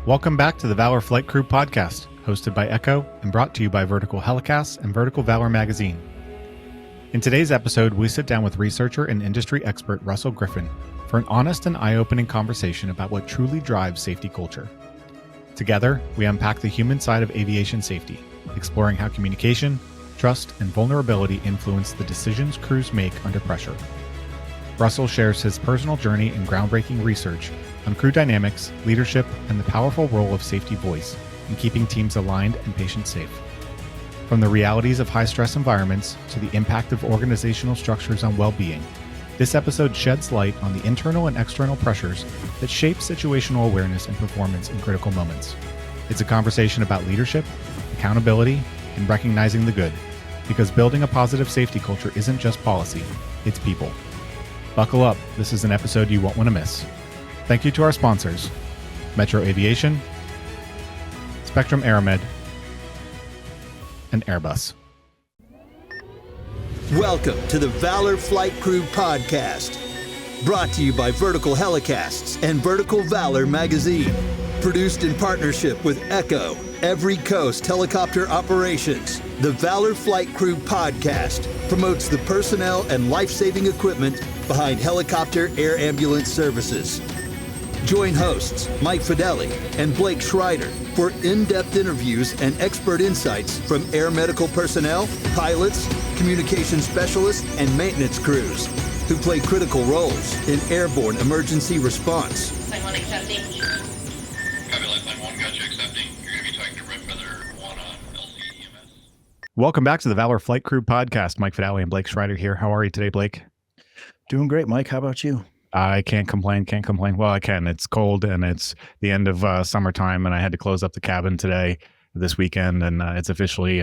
Welcome back to the Valor Flight Crew podcast, hosted by Echo and brought to you by Vertical Helicasts and Vertical Valor magazine. In today's episode, we sit down with researcher and industry expert Russell Griffin for an honest and eye-opening conversation about what truly drives safety culture. Together, we unpack the human side of aviation safety, exploring how communication, trust, and vulnerability influence the decisions crews make under pressure. Russell shares his personal journey and groundbreaking research on crew dynamics, leadership, and the powerful role of safety voice in keeping teams aligned and patient safe. From the realities of high-stress environments to the impact of organizational structures on well-being, this episode sheds light on the internal and external pressures that shape situational awareness and performance in critical moments. It's a conversation about leadership, accountability, and recognizing the good, because building a positive safety culture isn't just policy, it's people. Buckle up, this is an episode you won't want to miss. Thank you to our sponsors, Metro Aviation, Spectrum Aeromed, and Airbus. Welcome to the Valor Flight Crew podcast, brought to you by Vertical Helicasts and Vertical Valor magazine. Produced in partnership with Echo, Every Coast Helicopter Operations, the Valor Flight Crew podcast promotes the personnel and life-saving equipment behind helicopter air ambulance services. Join hosts Mike Fideli and Blake Schreider for in-depth interviews and expert insights from air medical personnel, pilots, communication specialists, and maintenance crews who play critical roles in airborne emergency response. Line 1 accepting. Copy, Line 1, gotcha, accepting. You're going to be talking to Red Feather 1 on LCEMS. Welcome back to the Valor Flight Crew podcast. Mike Fideli and Blake Schreider here. How are you today, Blake? Doing great, Mike. How about you? I can't complain. Well, I can. It's cold and it's the end of summertime, and I had to close up the cabin this weekend, and it's officially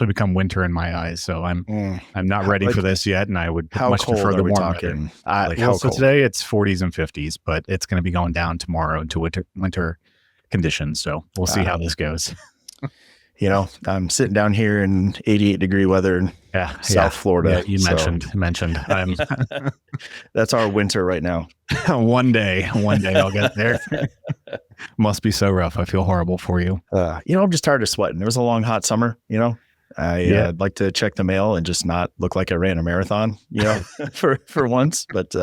become winter in my eyes. So I'm not ready for this yet, and I would much prefer the warm weather. So today it's 40s and 50s, but it's going to be going down tomorrow into winter conditions. So we'll see how this goes. You know, I'm sitting down here in 88-degree weather in South Florida. Yeah, you mentioned. That's our winter right now. One day I'll get there. Must be so rough. I feel horrible for you. I'm just tired of sweating. It was a long, hot summer. I'd like to check the mail and just not look like I ran a marathon, for once. But,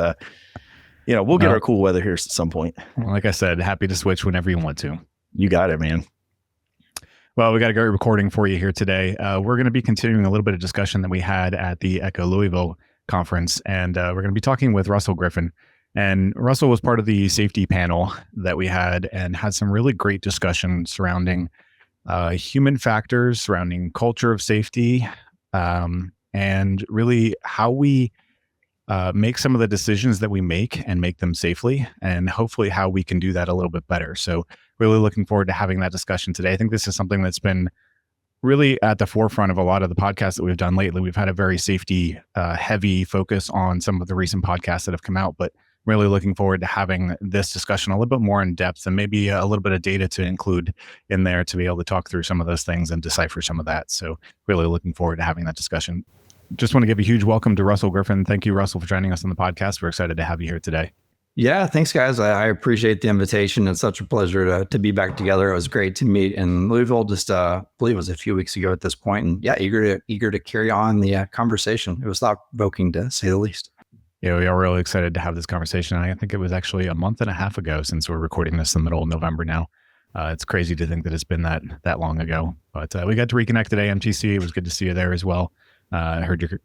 we'll get our cool weather here at some point. Like I said, happy to switch whenever you want to. You got it, man. Well, we got a great recording for you here today. We're going to be continuing a little bit of discussion that we had at the Echo Louisville conference, and we're going to be talking with Russell Griffin. And Russell was part of the safety panel that we had and had some really great discussion surrounding human factors, surrounding culture of safety, and really how we make some of the decisions that we make and make them safely, and hopefully how we can do that a little bit better. So really looking forward to having that discussion today. I think this is something that's been really at the forefront of a lot of the podcasts that we've done lately. We've had a very safety heavy focus on some of the recent podcasts that have come out, but really looking forward to having this discussion a little bit more in depth and maybe a little bit of data to include in there to be able to talk through some of those things and decipher some of that. So really looking forward to having that discussion. Just want to give a huge welcome to Russell Griffin. Thank you, Russell, for joining us on the podcast. We're excited to have you here today. Yeah, thanks, guys. I appreciate the invitation. It's such a pleasure to be back together. It was great to meet in Louisville just, I believe it was a few weeks ago at this point. And yeah, eager to carry on the conversation. It was thought-provoking, to say the least. Yeah, we are really excited to have this conversation. I think it was actually a month and a half ago since we're recording this in the middle of November now. It's crazy to think that it's been that long ago. But we got to reconnect at AMTC. It was good to see you there as well. I heard your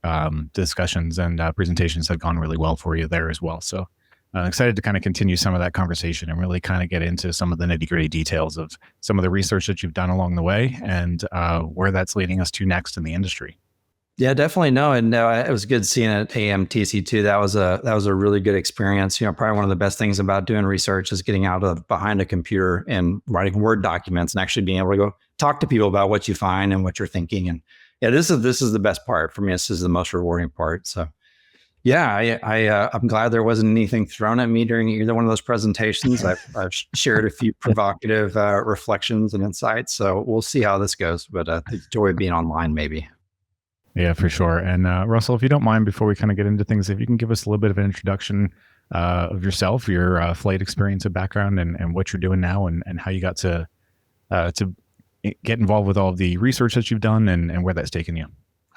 discussions and presentations had gone really well for you there as well. So excited to kind of continue some of that conversation and really kind of get into some of the nitty-gritty details of some of the research that you've done along the way and where that's leading us to next in the industry. Yeah, definitely. No, and it was good seeing it at AMTC too. That was a really good experience. Probably one of the best things about doing research is getting out of behind a computer and writing Word documents and actually being able to go talk to people about what you find and what you're thinking. And yeah, this is the best part for me. This is the most rewarding part. So yeah, I'm glad there wasn't anything thrown at me during either one of those presentations. I've shared a few provocative reflections and insights. So we'll see how this goes. But the joy of being online, maybe. Yeah, for sure. And Russell, if you don't mind, before we kind of get into things, if you can give us a little bit of an introduction of yourself, your flight experience and background, and what you're doing now, and how you got to get involved with all of the research that you've done, and where that's taken you.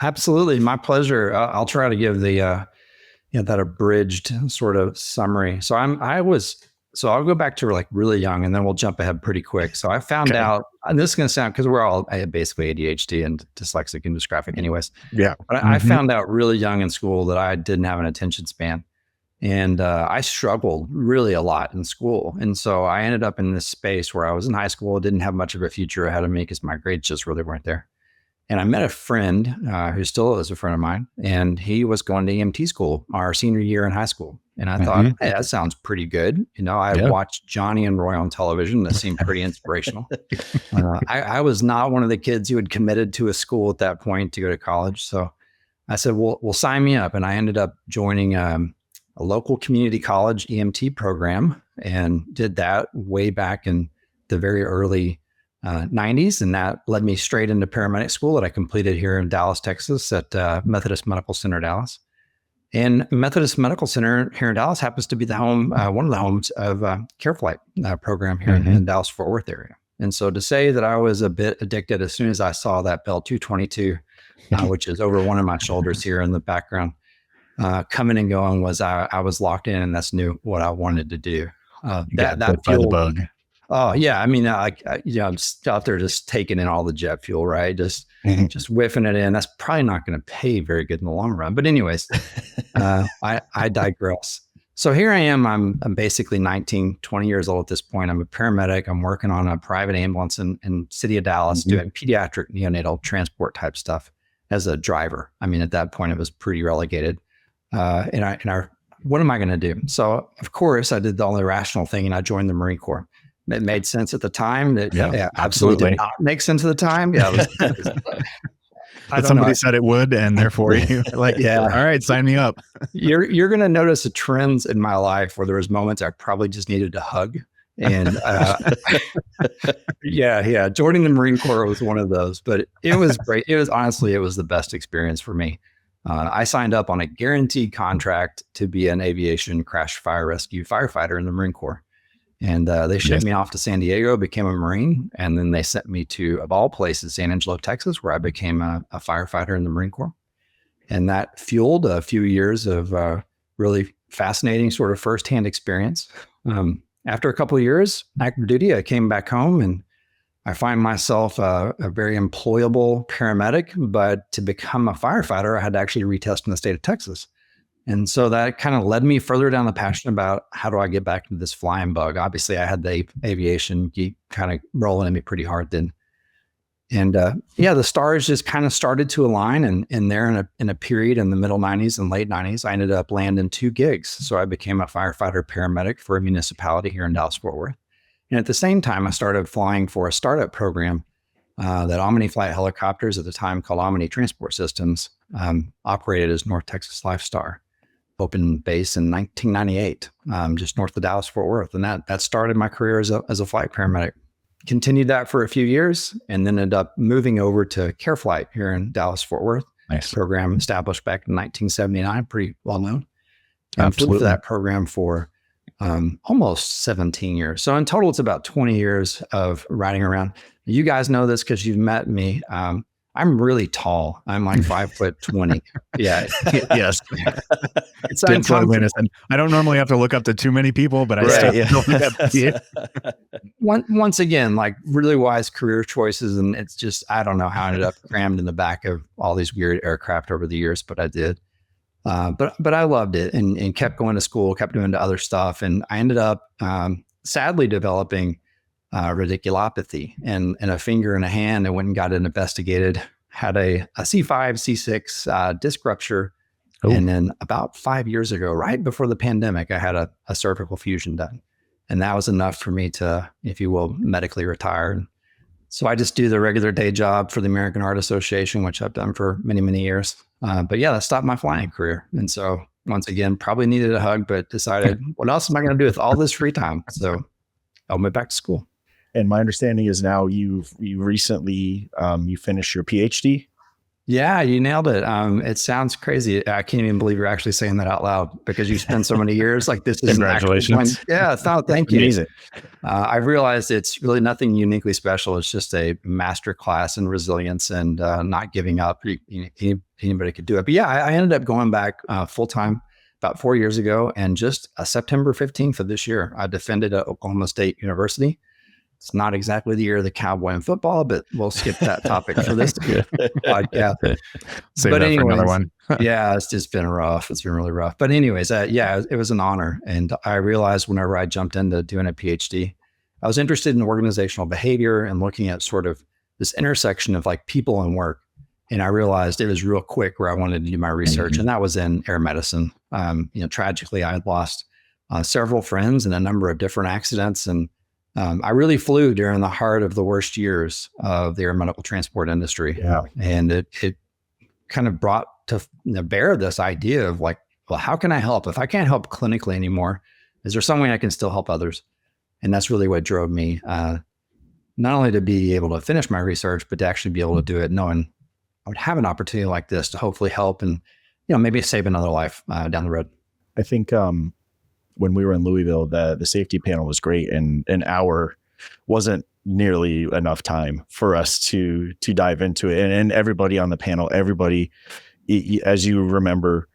Absolutely. My pleasure. I'll try to give the, that abridged sort of summary. So I'll go back to like really young, and then we'll jump ahead pretty quick. So I found out, and this is going to sound, because we're all basically ADHD and dyslexic and dysgraphic anyways. Yeah. But I found out really young in school that I didn't have an attention span. And I struggled really a lot in school. And so I ended up in this space where I was in high school, didn't have much of a future ahead of me because my grades just really weren't there. And I met a friend who still is a friend of mine, and he was going to EMT school our senior year in high school. And I thought, hey, that sounds pretty good. I watched Johnny and Roy on television. That seemed pretty inspirational. I was not one of the kids who had committed to a school at that point to go to college. So I said, well, sign me up. And I ended up joining a local community college EMT program, and did that way back in the very early 90s. And that led me straight into paramedic school that I completed here in Dallas, Texas at Methodist Medical Center, Dallas. And Methodist Medical Center here in Dallas happens to be the home, one of the homes of CareFlight program here in Dallas Fort Worth area. And so to say that I was a bit addicted as soon as I saw that Bell 222, which is over one of my shoulders here in the background, coming and going, was I was locked in, and that's what I wanted to do. That fueled the bug. Oh yeah, I mean, I'm just out there just taking in all the jet fuel, right? Just whiffing it in. That's probably not going to pay very good in the long run. But anyways, I digress. So here I am. I'm basically 19, 20 years old at this point. I'm a paramedic. I'm working on a private ambulance in city of Dallas, doing pediatric neonatal transport type stuff as a driver. I mean, at that point, it was pretty relegated. What am I going to do? So of course, I did the only rational thing, and I joined the Marine Corps. It made sense at the time. It absolutely did not make sense at the time. Yeah, but somebody said it would, and therefore you like, all right, sign me up. You're going to notice the trends in my life where there was moments I probably just needed to hug. And joining the Marine Corps was one of those, but it was great. It was the best experience for me. I signed up on a guaranteed contract to be an aviation crash fire rescue firefighter in the Marine Corps. And they shipped me off to San Diego, became a Marine, and then they sent me to, of all places, San Angelo, Texas, where I became a firefighter in the Marine Corps. And that fueled a few years of really fascinating sort of firsthand experience. After a couple of years, active duty, I came back home, and I find myself a very employable paramedic, but to become a firefighter, I had to actually retest in the state of Texas. And so that kind of led me further down the passion about how do I get back into this flying bug. Obviously, I had the aviation geek kind of rolling in me pretty hard then. And the stars just kind of started to align. And there in a period in the middle 90s and late 90s, I ended up landing 2 gigs. So I became a firefighter paramedic for a municipality here in Dallas Fort Worth. And at the same time, I started flying for a startup program that Omni Flight Helicopters, at the time called Omni Transport Systems, operated as North Texas Lifestar. Opened base in 1998, just north of Dallas Fort Worth. And that started my career as a flight paramedic. Continued that for a few years, and then ended up moving over to CareFlight here in Dallas Fort Worth. Nice. Program established back in 1979, pretty well known. And flew for that program for almost 17 years. So in total, it's about 20 years of riding around. You guys know this because you've met me. I'm really tall. I'm like 5'20". Yeah. Yes. It's I don't normally have to look up to too many people, but I still look up to you. Once again, like really wise career choices. And it's just, I don't know how I ended up crammed in the back of all these weird aircraft over the years, but I did. But I loved it and kept going to school, kept doing other stuff. And I ended up sadly developing radiculopathy and a finger and a hand. I went and got it investigated, had a C5, C6 disc rupture. Oh. And then about 5 years ago, right before the pandemic, I had a cervical fusion done. And that was enough for me to, if you will, medically retire. So I just do the regular day job for the American Heart Association, which I've done for many, many years. But that stopped my flying career. And so once again, probably needed a hug, but decided, what else am I going to do with all this free time? So I went back to school. And my understanding is now you recently, you finished your PhD. Yeah, you nailed it. It sounds crazy. I can't even believe you're actually saying that out loud because you spent so many years like this is an actual one. Congratulations. Yeah, it's not. Thank you. Amazing. I've realized it's really nothing uniquely special. It's just a master class in resilience and not giving up. Anybody could do it. But yeah, I ended up going back full time about 4 years ago, and just September 15th of this year, I defended at Oklahoma State University. It's not exactly the year of the cowboy in football, but we'll skip that topic for this podcast. Save But that for another anyways, one. yeah, it's just been rough. It's been really rough. But anyways, yeah, it was an honor. And I realized whenever I jumped into doing a PhD, I was interested in organizational behavior and looking at sort of this intersection of like people and work. And I realized it was real quick where I wanted to do my research, and that was in air medicine. Tragically, I had lost several friends in a number of different accidents, and I really flew during the heart of the worst years of the air medical transport industry. Yeah. And it kind of brought to bear this idea of like, well, how can I help? If I can't help clinically anymore, is there some way I can still help others? And that's really what drove me, not only to be able to finish my research, but to actually be able to do it knowing I would have an opportunity like this to hopefully help and, maybe save another life down the road. I think when we were in Louisville, the safety panel was great, and an hour wasn't nearly enough time for us to dive into it. And everybody on the panel, as you remember,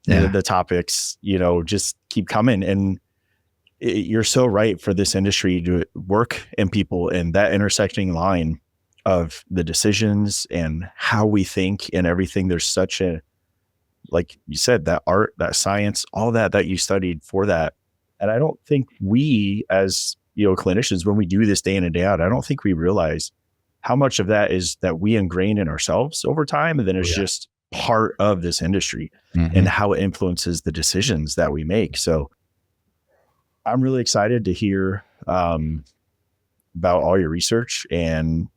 the topics, just keep coming. And you're so right for this industry to work and people, and that intersecting line of the decisions and how we think and everything. There's such a, like you said, that art, that science, all that you studied for that. And I don't think we as, clinicians, when we do this day in and day out, I don't think we realize how much of that is that we ingrain in ourselves over time. And then it's just part of this industry and how it influences the decisions that we make. So I'm really excited to hear about all your research, and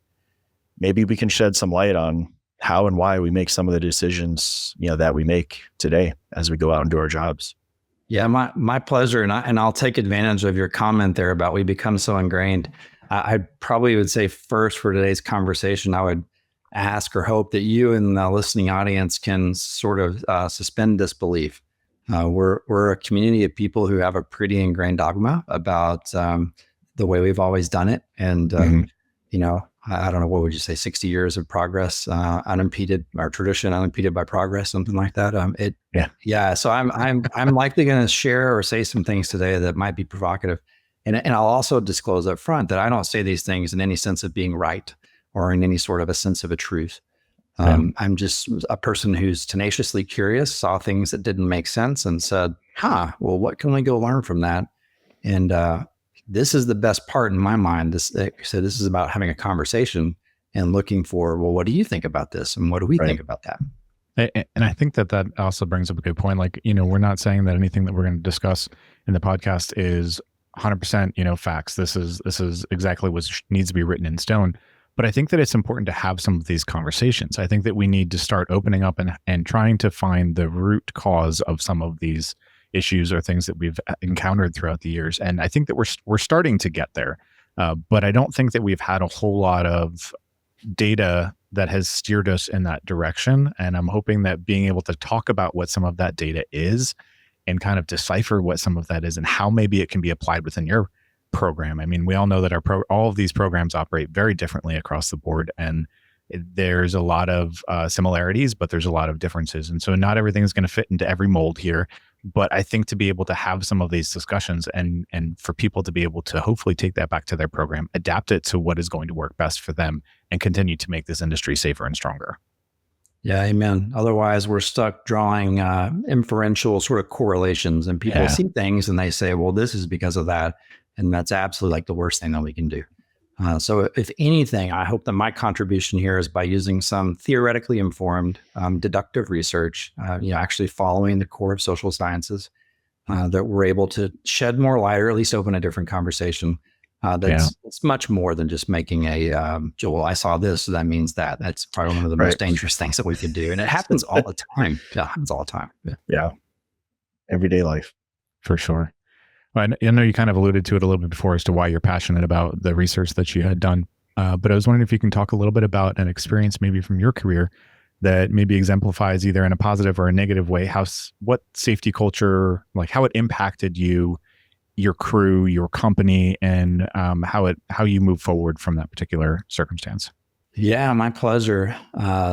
maybe we can shed some light on how and why we make some of the decisions, that we make today as we go out and do our jobs. Yeah, my pleasure. And I'll take advantage of your comment there about we become so ingrained. I probably would say first for today's conversation, I would ask or hope that you and the listening audience can sort of suspend disbelief. We're a community of people who have a pretty ingrained dogma about the way we've always done it. And, I don't know, what would you say, 60 years of progress, unimpeded, our tradition unimpeded by progress, something like that. So I'm likely going to share or say some things today that might be provocative. And I'll also disclose up front that I don't say these things in any sense of being right or in any sort of a sense of a truth. I'm just a person who's tenaciously curious, saw things that didn't make sense and said, well, what can we go learn from that? And this is the best part in my mind. This is about having a conversation and looking for, well, what do you think about this? And what do we think about that? And I think that also brings up a good point. Like, we're not saying that anything that we're going to discuss in the podcast is 100%, facts. This is exactly what needs to be written in stone. But I think that it's important to have some of these conversations. I think that we need to start opening up and trying to find the root cause of some of these issues or things that we've encountered throughout the years. And I think that we're starting to get there. But I don't think that we've had a whole lot of data that has steered us in that direction. And I'm hoping that being able to talk about what some of that data is and kind of decipher what some of that is and how maybe it can be applied within your program. I mean, we all know that all of these programs operate very differently across the board, and there's a lot of similarities, but there's a lot of differences. And so not everything is going to fit into every mold here. But I think to be able to have some of these discussions and for people to be able to hopefully take that back to their program, adapt it to what is going to work best for them, and continue to make this industry safer and stronger. Yeah, amen. Otherwise, we're stuck drawing inferential sort of correlations, and people see things and they say, well, this is because of that. And that's absolutely like the worst thing that we can do. So if anything, I hope that my contribution here is by using some theoretically informed deductive research, actually following the core of social sciences, that we're able to shed more light or at least open a different conversation. It's much more than just making well, I saw this, so that means that. That's probably one of the most dangerous things that we could do. And it happens all the time. Yeah, it happens all the time. Yeah. Everyday life. For sure. I know you kind of alluded to it a little bit before as to why you're passionate about the research that you had done. But I was wondering if you can talk a little bit about an experience maybe from your career that maybe exemplifies either in a positive or a negative way what safety culture, like how it impacted you, your crew, your company, and how you move forward from that particular circumstance? Yeah, my pleasure.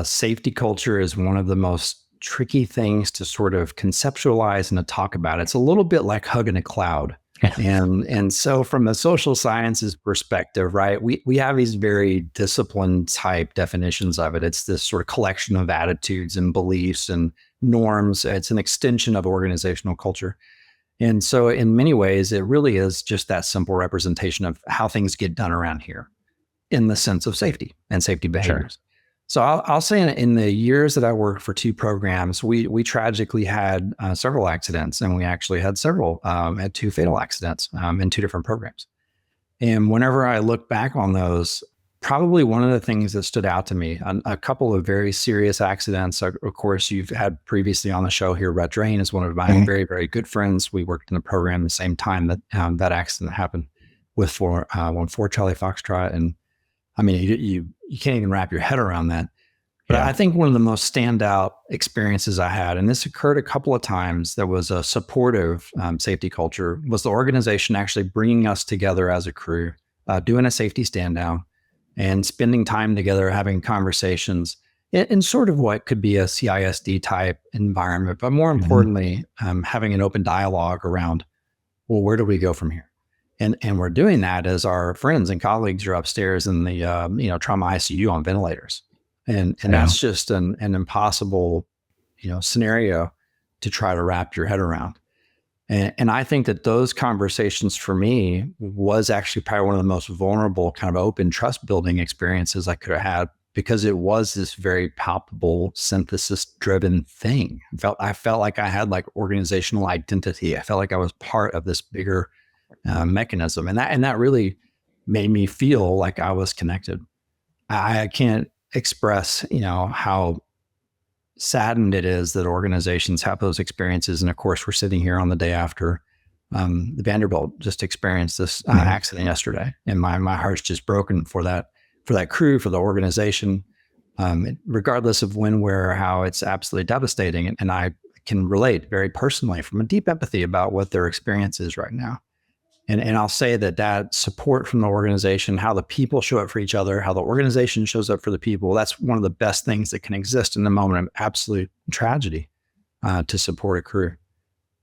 Safety culture is one of the most tricky things to sort of conceptualize and to talk about. It's a little bit like hugging a cloud. And so from a social sciences perspective, right, we have these very discipline type definitions of it. It's this sort of collection of attitudes and beliefs and norms. It's an extension of organizational culture. And so in many ways, it really is just that simple representation of how things get done around here in the sense of safety and safety behaviors. Sure. So I'll say in the years that I worked for two programs, we tragically had several accidents, and we actually had had two fatal accidents in two different programs. And whenever I look back on those, probably one of the things that stood out to me, a couple of very serious accidents. Of course, you've had previously on the show here, Rhett Drain is one of my very, very good friends. We worked in the program the same time that that accident happened with 4 Charlie Foxtrot. And I mean, you can't even wrap your head around that. But I think one of the most standout experiences I had, and this occurred a couple of times, there was a supportive safety culture, was the organization actually bringing us together as a crew, doing a safety stand down and spending time together, having conversations in sort of what could be a CISD type environment, but more importantly, having an open dialogue around, well, where do we go from here? And we're doing that as our friends and colleagues are upstairs in the trauma ICU on ventilators, and that's just an impossible scenario to try to wrap your head around. And I think that those conversations for me was actually probably one of the most vulnerable kind of open trust building experiences I could have had, because it was this very palpable synthesis driven thing. I felt like I had like organizational identity. I felt like I was part of this bigger mechanism. And that really made me feel like I was connected. I can't express, how saddened it is that organizations have those experiences. And of course, we're sitting here on the day after the Vanderbilt just experienced this accident yesterday. And my heart's just broken for that crew, for the organization, regardless of when, where, or how. It's absolutely devastating. And I can relate very personally from a deep empathy about what their experience is right now. And I'll say that support from the organization, how the people show up for each other, how the organization shows up for the people, that's one of the best things that can exist in the moment of absolute tragedy to support a crew.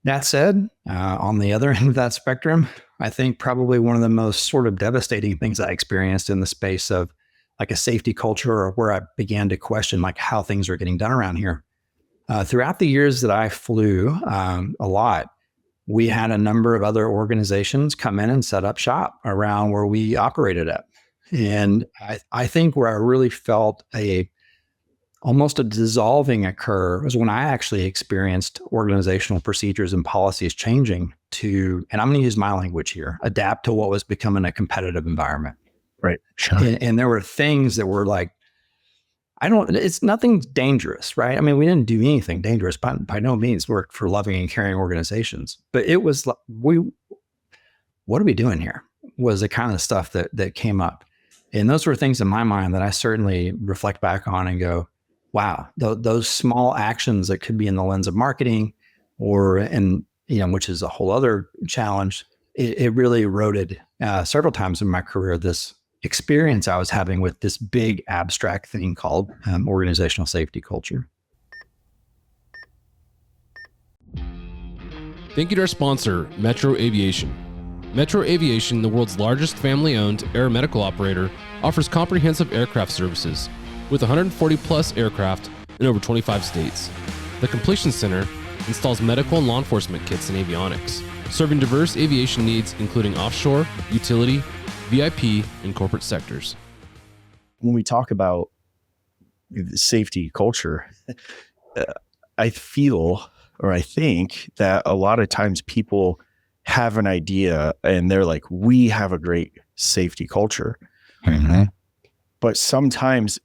That said, on the other end of that spectrum, I think probably one of the most sort of devastating things I experienced in the space of like a safety culture, or where I began to question like how things are getting done around here. Throughout the years that I flew a lot, we had a number of other organizations come in and set up shop around where we operated at. And I think where I really felt almost a dissolving occur was when I actually experienced organizational procedures and policies changing to, and I'm going to use my language here, adapt to what was becoming a competitive environment. Right. Sure. And there were things that were like, it's nothing dangerous, right? I mean, we didn't do anything dangerous, but by no means worked for loving and caring organizations. But it was like, what are we doing here? Was the kind of stuff that came up. And those were things in my mind that I certainly reflect back on and go, wow, those small actions that could be in the lens of marketing which is a whole other challenge. It really eroded several times in my career, this experience I was having with this big abstract thing called organizational safety culture. Thank you to our sponsor, Metro Aviation. Metro Aviation, the world's largest family-owned air medical operator, offers comprehensive aircraft services with 140 plus aircraft in over 25 states. The Completion Center installs medical and law enforcement kits and avionics, serving diverse aviation needs including offshore, utility, VIP, and corporate sectors. When we talk about safety culture, I feel, or I think that a lot of times people have an idea and they're like, we have a great safety culture. Mm-hmm. But sometimes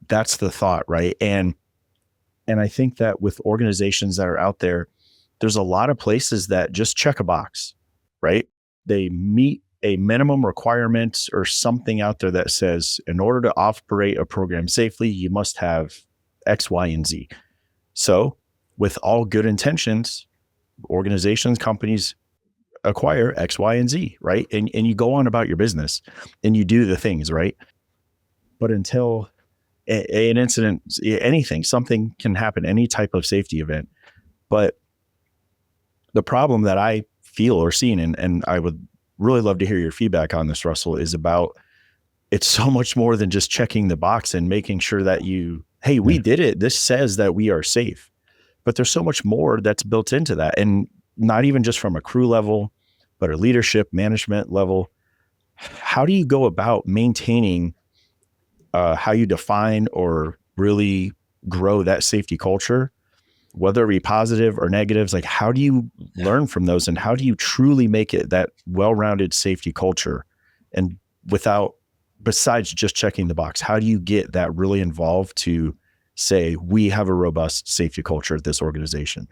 that's the thought, right? And I think that with organizations that are out there, there's a lot of places that just check a box, right? They meet a minimum requirement or something out there that says, in order to operate a program safely, you must have X, Y, and Z. So with all good intentions, organizations, companies acquire X, Y, and Z, right? And you go on about your business and you do the things, right? But until an incident, anything, something can happen, any type of safety event. But the problem that I feel or seen, and I would really love to hear your feedback on this, Russell, is about it's so much more than just checking the box and making sure that hey, we did it. This says that we are safe. But there's so much more that's built into that. And not even just from a crew level, but a leadership management level. How do you go about maintaining how you define or really grow that safety culture, whether it be positive or negatives? Like, how do you learn from those, and how do you truly make it that well-rounded safety culture? And besides just checking the box, how do you get that really involved to say, we have a robust safety culture at this organization?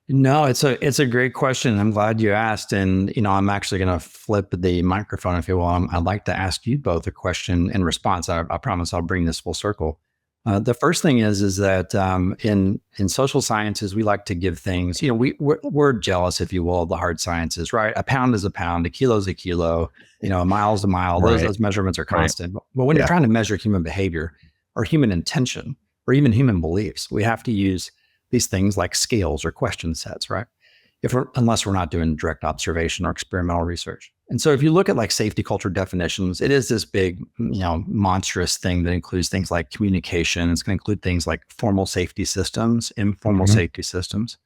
No, it's a great question. I'm glad you asked. And, I'm actually going to flip the microphone, if you will. I'd like to ask you both a question in response. I promise I'll bring this full circle. The first thing is that in social sciences, we like to give things, we're jealous, if you will, of the hard sciences, right? A pound is a pound, a kilo is a kilo, a mile is a mile. Right. Those measurements are constant. Right. But when you're trying to measure human behavior or human intention or even human beliefs, we have to use these things like scales or question sets, right? Unless we're not doing direct observation or experimental research. And so if you look at like safety culture definitions, it is this big, monstrous thing that includes things like communication. It's going to include things like formal safety systems, informal safety systems,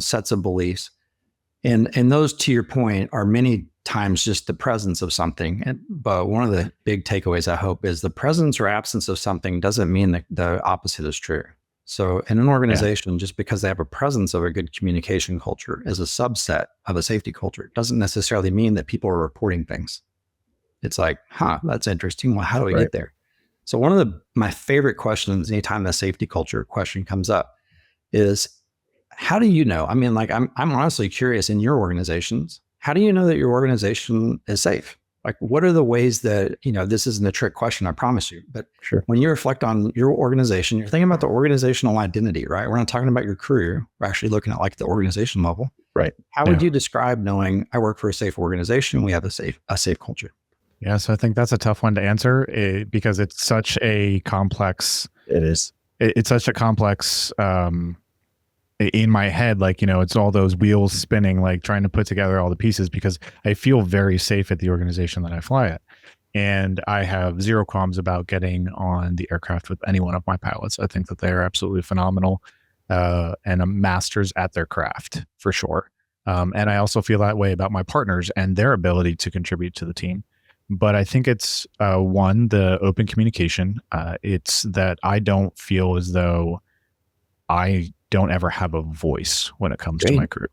sets of beliefs. And those, to your point, are many times just the presence of something. But one of the big takeaways, I hope, is the presence or absence of something doesn't mean that the opposite is true. So in an organization, just because they have a presence of a good communication culture as a subset of a safety culture, doesn't necessarily mean that people are reporting things. It's like, that's interesting. Well, how do we get there? So one of my favorite questions anytime the safety culture question comes up is, how do you know? I mean, like, I'm honestly curious, in your organizations, how do you know that your organization is safe? Like, what are the ways that, this isn't a trick question, I promise you, but when you reflect on your organization, you're thinking about the organizational identity, right? We're not talking about your career. We're actually looking at like the organization level. Right. How would you describe knowing I work for a safe organization? We have a safe culture. Yeah. So I think that's a tough one to answer because it's such a complex. It is. It's such a complex, in my head, like, it's all those wheels spinning, like trying to put together all the pieces, because I feel very safe at the organization that I fly at. And I have zero qualms about getting on the aircraft with any one of my pilots. I think that they are absolutely phenomenal and a masters at their craft, for sure. And I also feel that way about my partners and their ability to contribute to the team. But I think it's one, the open communication. It's that I don't feel as though I don't ever have a voice when it comes to my crew.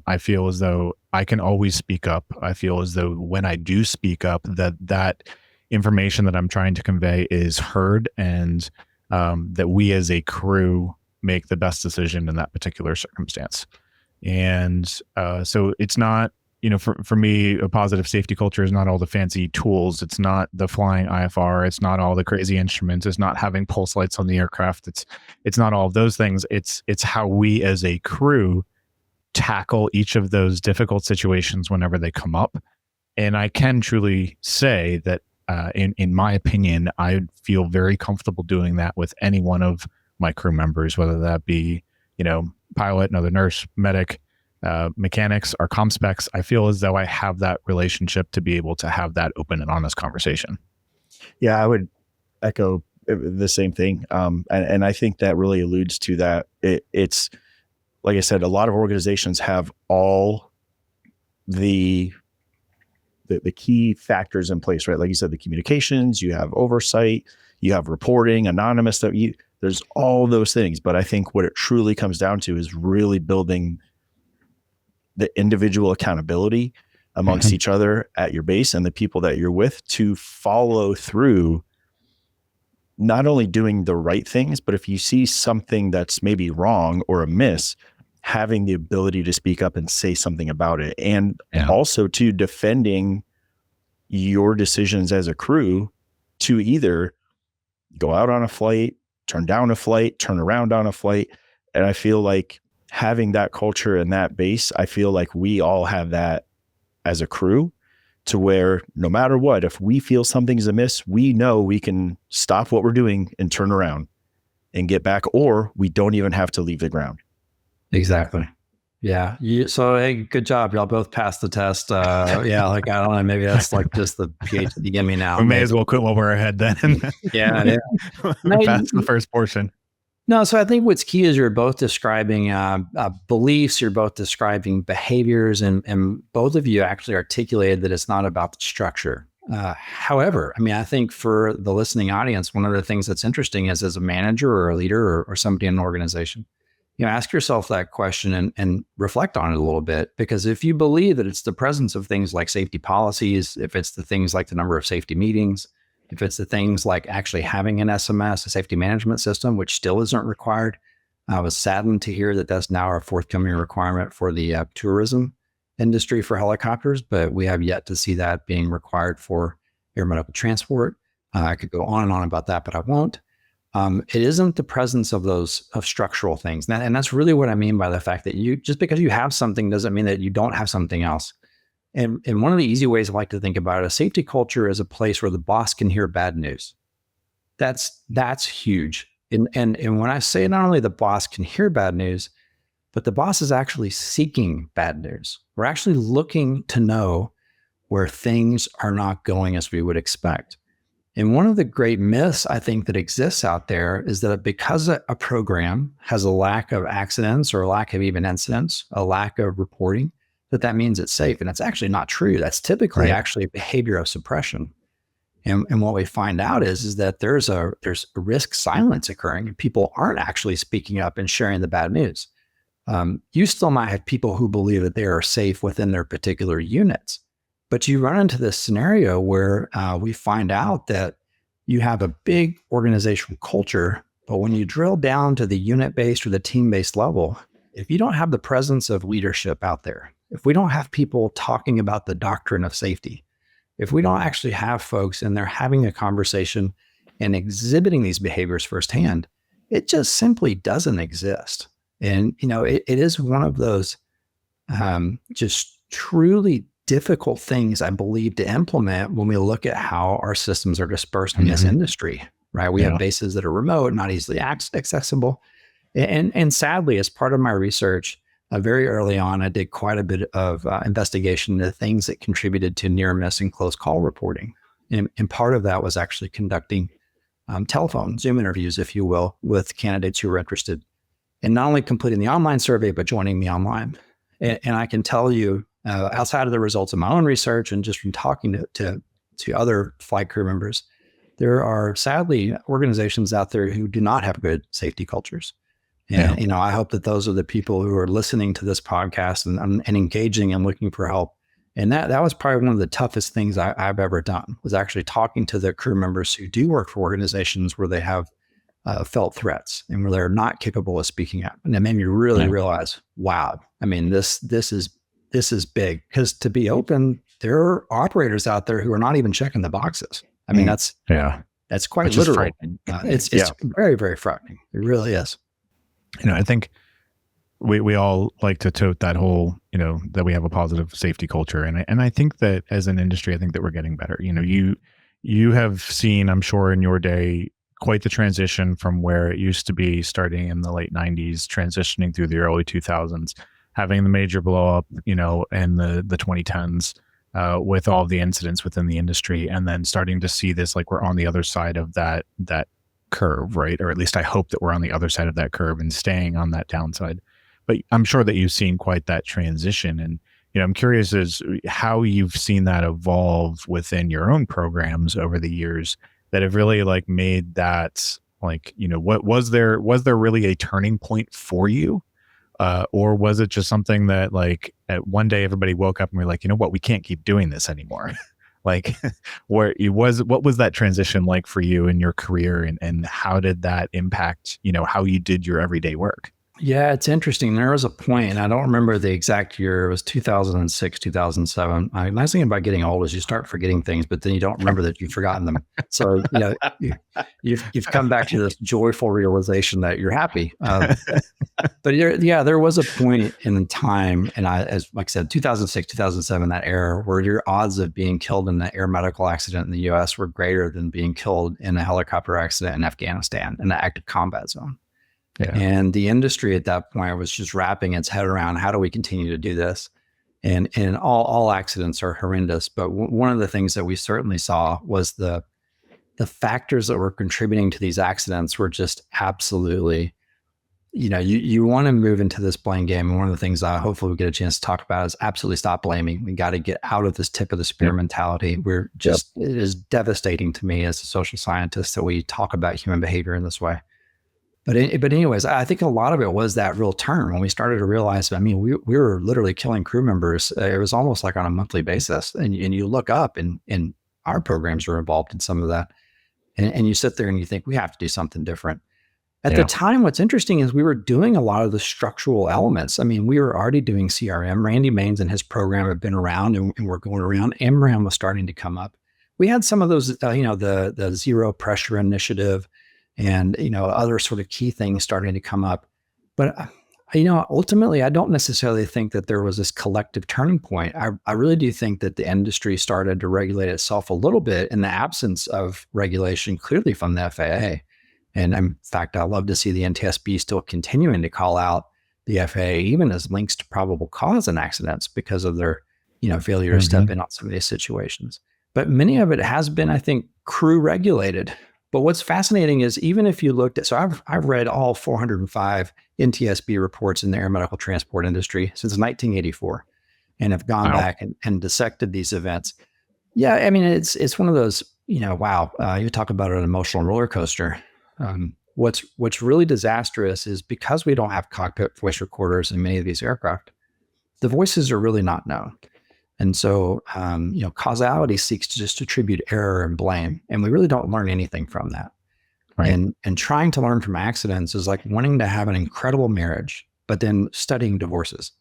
I feel as though I can always speak up. I feel as though when I do speak up, that information that I'm trying to convey is heard, and that we as a crew make the best decision in that particular circumstance. And so it's not, for me, a positive safety culture is not all the fancy tools. It's not the flying IFR. It's not all the crazy instruments. It's not having pulse lights on the aircraft. It's not all of those things. It's how we as a crew tackle each of those difficult situations whenever they come up. And I can truly say that in my opinion, I feel very comfortable doing that with any one of my crew members, whether that be, pilot, another nurse, medic, mechanics, or comm specs. I feel as though I have that relationship to be able to have that open and honest conversation. Yeah, I would echo the same thing. And I think that really alludes to that. It's, like I said, a lot of organizations have all the key factors in place, right? Like you said, the communications, you have oversight, you have reporting, anonymous, there's all those things. But I think what it truly comes down to is really building the individual accountability amongst each other at your base and the people that you're with to follow through, not only doing the right things, but if you see something that's maybe wrong or amiss, having the ability to speak up and say something about it. And also to defending your decisions as a crew to either go out on a flight, turn down a flight, turn around on a flight. And I feel like having that culture and that base, I feel like we all have that as a crew, to where no matter what, if we feel something's amiss, we know we can stop what we're doing and turn around and get back, or we don't even have to leave the ground. Exactly. Yeah. So, hey, good job. Y'all both passed the test. Yeah. Like, I don't know, maybe that's like just the PhD in me now. We may as well quit while we're ahead then. Yeah. Pass the first portion. No, so I think what's key is you're both describing beliefs, you're both describing behaviors, and both of you actually articulated that it's not about the structure. However, I mean, I think for the listening audience, one of the things that's interesting is, as a manager or a leader or somebody in an organization, ask yourself that question and reflect on it a little bit. Because if you believe that it's the presence of things like safety policies, if it's the things like the number of safety meetings, if it's the things like actually having an SMS, a safety management system, which still isn't required. I was saddened to hear that that's now a forthcoming requirement for the tourism industry for helicopters, but we have yet to see that being required for air medical transport. I could go on and on about that, but I won't. It isn't the presence of those structural things. And that's really what I mean by the fact that just because you have something doesn't mean that you don't have something else. And one of the easy ways I like to think about it, a safety culture is a place where the boss can hear bad news. That's huge. And when I say not only the boss can hear bad news, but the boss is actually seeking bad news. We're actually looking to know where things are not going as we would expect. And one of the great myths I think that exists out there is that because a program has a lack of accidents or a lack of even incidents, a lack of reporting, that means it's safe. And it's actually not true. That's typically actually a behavior of suppression. And what we find out is that there's a risk silence occurring, and people aren't actually speaking up and sharing the bad news. You still might have people who believe that they are safe within their particular units, but you run into this scenario where we find out that you have a big organizational culture, but when you drill down to the unit-based or the team-based level, if you don't have the presence of leadership out there, if we don't have people talking about the doctrine of safety, if we don't actually have folks in there having a conversation and exhibiting these behaviors firsthand, it just simply doesn't exist. And, it is one of those just truly difficult things, I believe, to implement when we look at how our systems are dispersed in this industry, right? We have bases that are remote, not easily accessible. And sadly, as part of my research, very early on, I did quite a bit of investigation into things that contributed to near miss and close call reporting. And part of that was actually conducting telephone Zoom interviews, if you will, with candidates who were interested in not only completing the online survey, but joining me online. And I can tell you, outside of the results of my own research and just from talking to other flight crew members, there are sadly organizations out there who do not have good safety cultures. And, I hope that those are the people who are listening to this podcast and engaging and looking for help. And that was probably one of the toughest things I've ever done, was actually talking to the crew members who do work for organizations where they have felt threats and where they're not capable of speaking up. And it made me really realize, wow, I mean, this is big, because to be open, there are operators out there who are not even checking the boxes. I mean, that's quite literal. It's very, very frightening. It really is. I think we all like to tote that whole, that we have a positive safety culture. And I think that as an industry, I think that we're getting better. You have seen, I'm sure in your day, quite the transition from where it used to be starting in the late 90s, transitioning through the early 2000s, having the major blow up, in the 2010s, with all the incidents within the industry, and then starting to see this, like we're on the other side of that curve, right? Or at least I hope that we're on the other side of that curve and staying on that downside. But I'm sure that you've seen quite that transition. And, I'm curious as how you've seen that evolve within your own programs over the years that have really like made that, like, what was there really a turning point for you? Or was it just something that like at one day everybody woke up and we're like, we can't keep doing this anymore? Like what was that transition like for you in your career, and how did that impact, how you did your everyday work? Yeah, it's interesting. There was a point, and I don't remember the exact year. It was 2006, 2007. The nice thing about getting old is you start forgetting things, but then you don't remember that you've forgotten them. So, you've come back to this joyful realization that you're happy. But there was a point in time, and like I said, 2006, 2007, that era where your odds of being killed in an air medical accident in the U.S. were greater than being killed in a helicopter accident in Afghanistan in the active combat zone. Yeah. And the industry at that point was just wrapping its head around how do we continue to do this? And all accidents are horrendous. But one of the things that we certainly saw was the factors that were contributing to these accidents were just absolutely, you want to move into this blame game. And one of the things hopefully we get a chance to talk about is absolutely stop blaming. We got to get out of this tip of the spear mentality. It is devastating to me as a social scientist that we talk about human behavior in this way. But anyways, I think a lot of it was that real turn when we started to realize, we were literally killing crew members. It was almost like on a monthly basis. And you look up and our programs are involved in some of that. And you sit there and you think, we have to do something different. At the time, what's interesting is we were doing a lot of the structural elements. We were already doing CRM. Randy Maines and his program have been around and we're going around. MRAM was starting to come up. We had some of those, the zero pressure initiative, and, other sort of key things starting to come up. But, ultimately, I don't necessarily think that there was this collective turning point. I really do think that the industry started to regulate itself a little bit in the absence of regulation, clearly from the FAA. And in fact, I love to see the NTSB still continuing to call out the FAA, even as links to probable cause in accidents because of their, failure to step in on some of these situations. But many of it has been, I think, crew regulated. But what's fascinating is even if you looked at, so I've read all 405 NTSB reports in the air medical transport industry since 1984 and have gone back and dissected these events. Yeah, it's one of those, you talk about an emotional roller coaster. What's really disastrous is because we don't have cockpit voice recorders in many of these aircraft, the voices are really not known. And so, causality seeks to just attribute error and blame. And we really don't learn anything from that. Right. And trying to learn from accidents is like wanting to have an incredible marriage, but then studying divorces.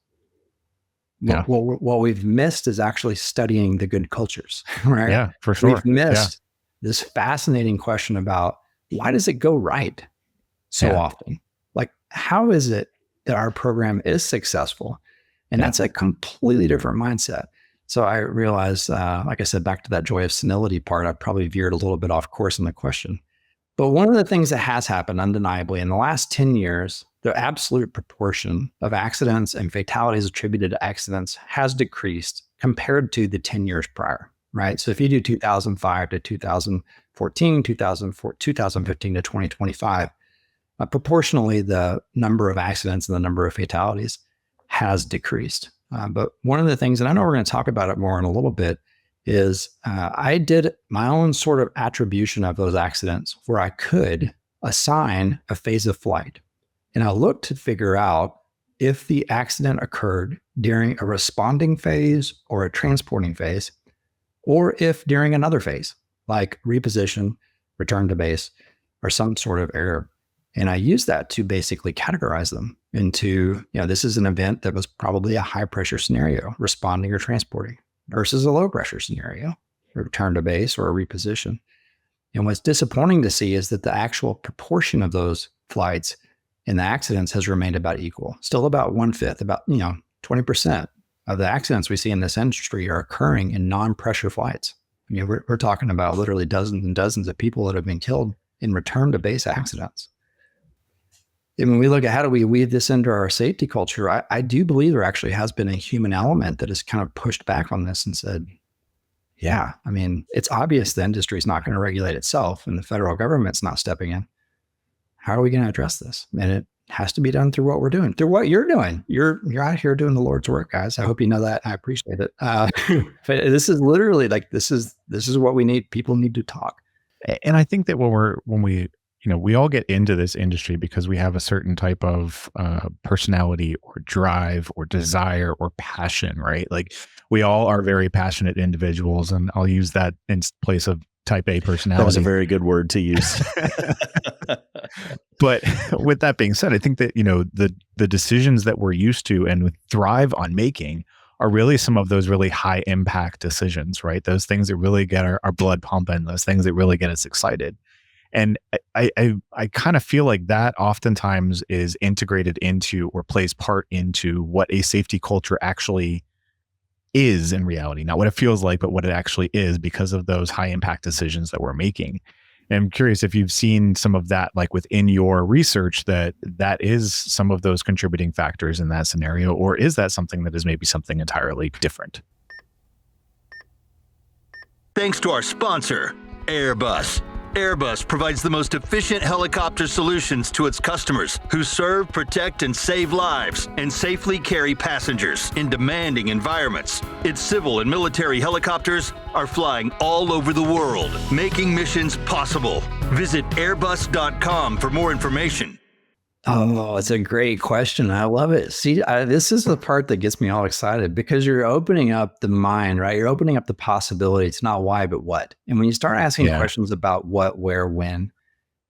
Yeah. What we've missed is actually studying the good cultures, right? Yeah, for sure. We've missed this fascinating question about why does it go right so often? Like, how is it that our program is successful? And that's a completely different mindset. So I realized, like I said, back to that joy of senility part, I probably veered a little bit off course in the question. But one of the things that has happened undeniably in the last 10 years, the absolute proportion of accidents and fatalities attributed to accidents has decreased compared to the 10 years prior, right? So if you do 2005 to 2014, 2015 to 2025, proportionally, the number of accidents and the number of fatalities has decreased. But one of the things, and I know we're going to talk about it more in a little bit, is I did my own sort of attribution of those accidents where I could assign a phase of flight. And I looked to figure out if the accident occurred during a responding phase or a transporting phase, or if during another phase, like reposition, return to base, or some sort of error. And I used that to basically categorize them into, this is an event that was probably a high pressure scenario, responding or transporting, versus a low pressure scenario, a return to base or a reposition. And what's disappointing to see is that the actual proportion of those flights in the accidents has remained about equal, still about 1/5, about 20% of the accidents we see in this industry are occurring in non-pressure flights. We're talking about literally dozens and dozens of people that have been killed in return to base accidents. And when we look at how do we weave this into our safety culture, I do believe there actually has been a human element that has kind of pushed back on this and said, it's obvious the industry is not going to regulate itself and the federal government's not stepping in. How are we going to address this? And it has to be done through what we're doing, through what you're doing. You're out here doing the Lord's work, guys. I hope you know that. I appreciate it. But this is literally like, this is what we need. People need to talk. And I think that when we all get into this industry because we have a certain type of personality or drive or desire or passion, right? Like we all are very passionate individuals, and I'll use that in place of type A personality. That was a very good word to use. But with that being said, I think that, the decisions that we're used to and thrive on making are really some of those really high impact decisions, right? Those things that really get our blood pumping, those things that really get us excited. And I kind of feel like that oftentimes is integrated into or plays part into what a safety culture actually is in reality, not what it feels like, but what it actually is because of those high impact decisions that we're making. And I'm curious if you've seen some of that, like within your research, that is some of those contributing factors in that scenario, or is that something that is maybe something entirely different? Thanks to our sponsor, Airbus. Airbus provides the most efficient helicopter solutions to its customers who serve, protect, and save lives and safely carry passengers in demanding environments. Its civil and military helicopters are flying all over the world, making missions possible. Visit airbus.com for more information. Oh, it's a great question. I love it. See, this is the part that gets me all excited because you're opening up the mind, right? You're opening up the possibility. It's not why, but what. And when you start asking questions about what, where, when,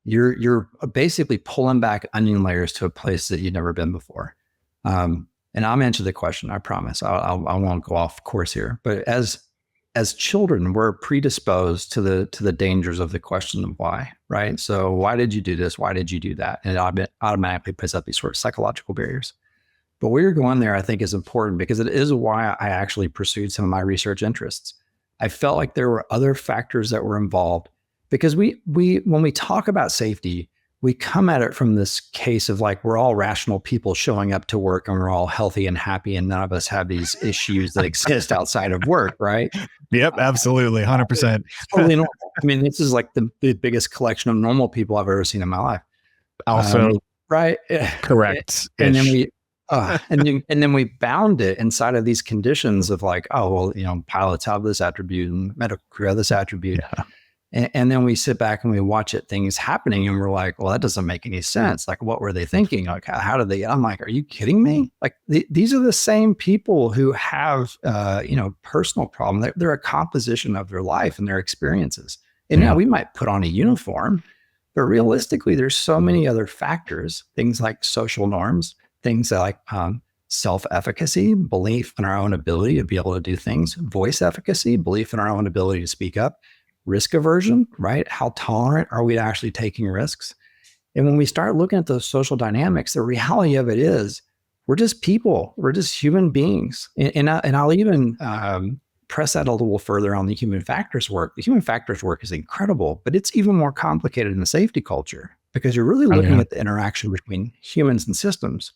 you're basically pulling back onion layers to a place that you've never been before. And I'll answer the question. I promise. I won't go off course here. But as children, we're predisposed to the dangers of the question of why, right? So why did you do this? Why did you do that? And it automatically puts up these sort of psychological barriers. But where you're going there, I think, is important because it is why I actually pursued some of my research interests. I felt like there were other factors that were involved because we when we talk about safety, we come at it from this case of like, we're all rational people showing up to work and we're all healthy and happy and none of us have these issues that exist outside of work, right? Yep, absolutely. 100%. Totally normal. I mean, this is like the biggest collection of normal people I've ever seen in my life. Also, right. Correct. And then we, and then we bound it inside of these conditions of like, oh, well, pilots have this attribute and medical crew have this attribute. Yeah. And then we sit back and we watch things happening and we're like, well, that doesn't make any sense. Like, what were they thinking? Like, how did they, I'm like, are you kidding me? Like these are the same people who have, personal problem. They're a composition of their life and their experiences. And now we might put on a uniform, but realistically, there's so many other factors, things like social norms, things like self-efficacy, belief in our own ability to be able to do things, voice efficacy, belief in our own ability to speak up, risk aversion, right? How tolerant are we to actually taking risks? And when we start looking at those social dynamics, the reality of it is we're just people. We're just human beings. And I'll even press that a little further on the human factors work. The human factors work is incredible, but it's even more complicated in the safety culture because you're really looking at the interaction between humans and systems.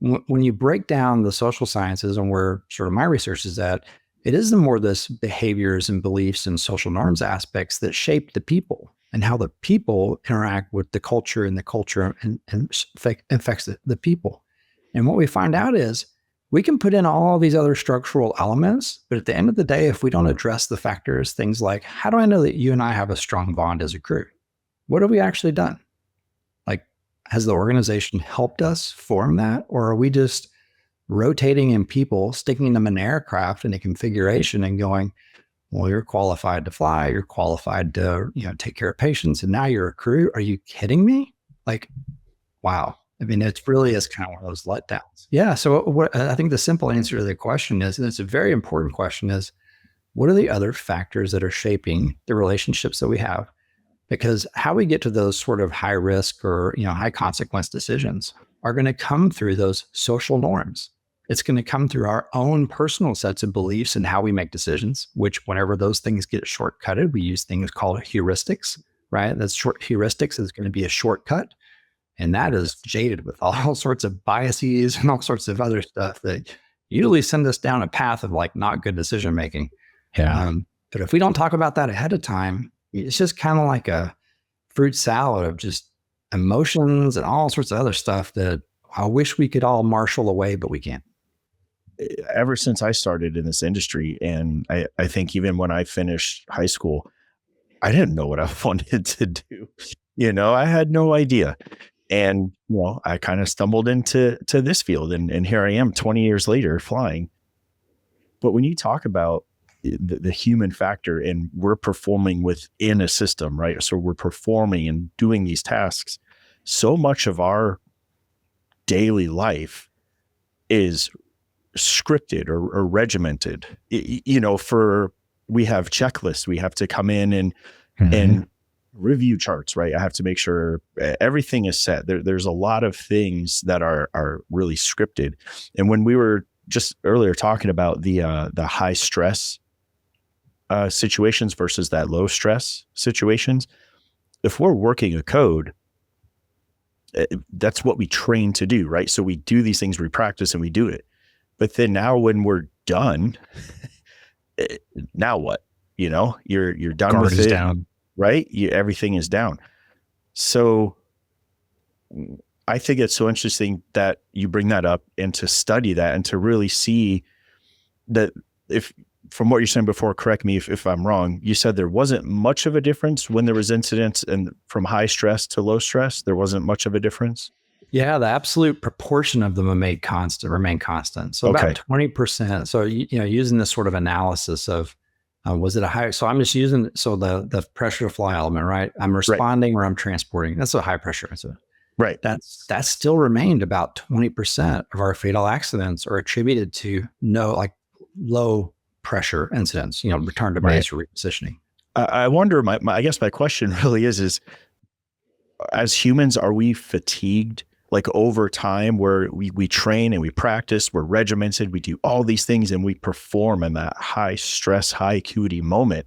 When you break down the social sciences and where sort of my research is at, it is the more this behaviors and beliefs and social norms aspects that shape the people and how the people interact with the culture and the culture and affects the people. And what we find out is we can put in all these other structural elements, but at the end of the day, if we don't address the factors, things like, how do I know that you and I have a strong bond as a crew? What have we actually done? Like, has the organization helped us form that? Or are we just rotating in people, sticking them in aircraft in a configuration and going, well, you're qualified to fly, you're qualified to, take care of patients, and now you're a crew. Are you kidding me? Like, wow. I mean, it really is kind of one of those letdowns. Yeah. So what I think the simple answer to the question is, and it's a very important question, is what are the other factors that are shaping the relationships that we have? Because how we get to those sort of high risk or, high consequence decisions are going to come through those social norms. It's going to come through our own personal sets of beliefs and how we make decisions, which whenever those things get shortcutted, we use things called heuristics, right? That's short heuristics is going to be a shortcut. And that is jaded with all sorts of biases and all sorts of other stuff that usually send us down a path of like not good decision making. Yeah. But if we don't talk about that ahead of time, it's just kind of like a fruit salad of just emotions and all sorts of other stuff that I wish we could all marshal away, but we can't. Ever since I started in this industry, and I think even when I finished high school, I didn't know what I wanted to do. I had no idea. And, I kind of stumbled into this field and here I am 20 years later flying. But when you talk about the human factor and we're performing within a system, right? So we're performing and doing these tasks. so much of our daily life is scripted or regimented. We have checklists. We have to come in and review charts, right? I have to make sure everything is set. There's a lot of things that are really scripted. And when we were just earlier talking about the high stress situations versus that low stress situations, if we're working a code, that's what we train to do, right? So we do these things, we practice and we do it. But then now when we're done, now what? You're done Guard with is it, down. right? Everything is down. So I think it's so interesting that you bring that up and to study that and to really see that if, from what you're saying before, correct me if I'm wrong, you said there wasn't much of a difference when there was incidents and from high stress to low stress, there wasn't much of a difference? Yeah, the absolute proportion of them remain constant. So Okay. about 20%. So, using this sort of analysis of, was it a high? So I'm just using, the pressure to fly element, right? I'm responding or I'm transporting. That's a high pressure incident. Right. That still remained about 20% of our fatal accidents are attributed to low pressure incidents, return to base or repositioning. I wonder, I guess my question really is as humans, are we fatigued? Like over time where we train and we practice, we're regimented, we do all these things and we perform in that high stress, high acuity moment.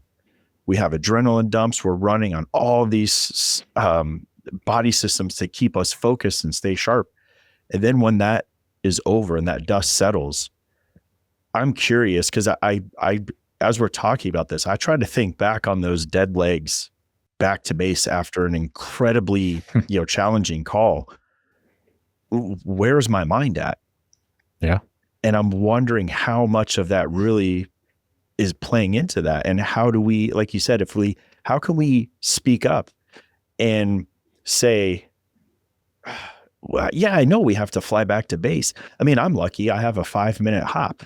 We have adrenaline dumps. We're running on all these body systems to keep us focused and stay sharp. And then when that is over and that dust settles, I'm curious because I as we're talking about this, I tried to think back on those dead legs back to base after an incredibly challenging call. Where's my mind at? Yeah. And I'm wondering how much of that really is playing into that. And how do we, like you said, how can we speak up and say, well, yeah, I know we have to fly back to base. I mean, I'm lucky I have a 5-minute hop,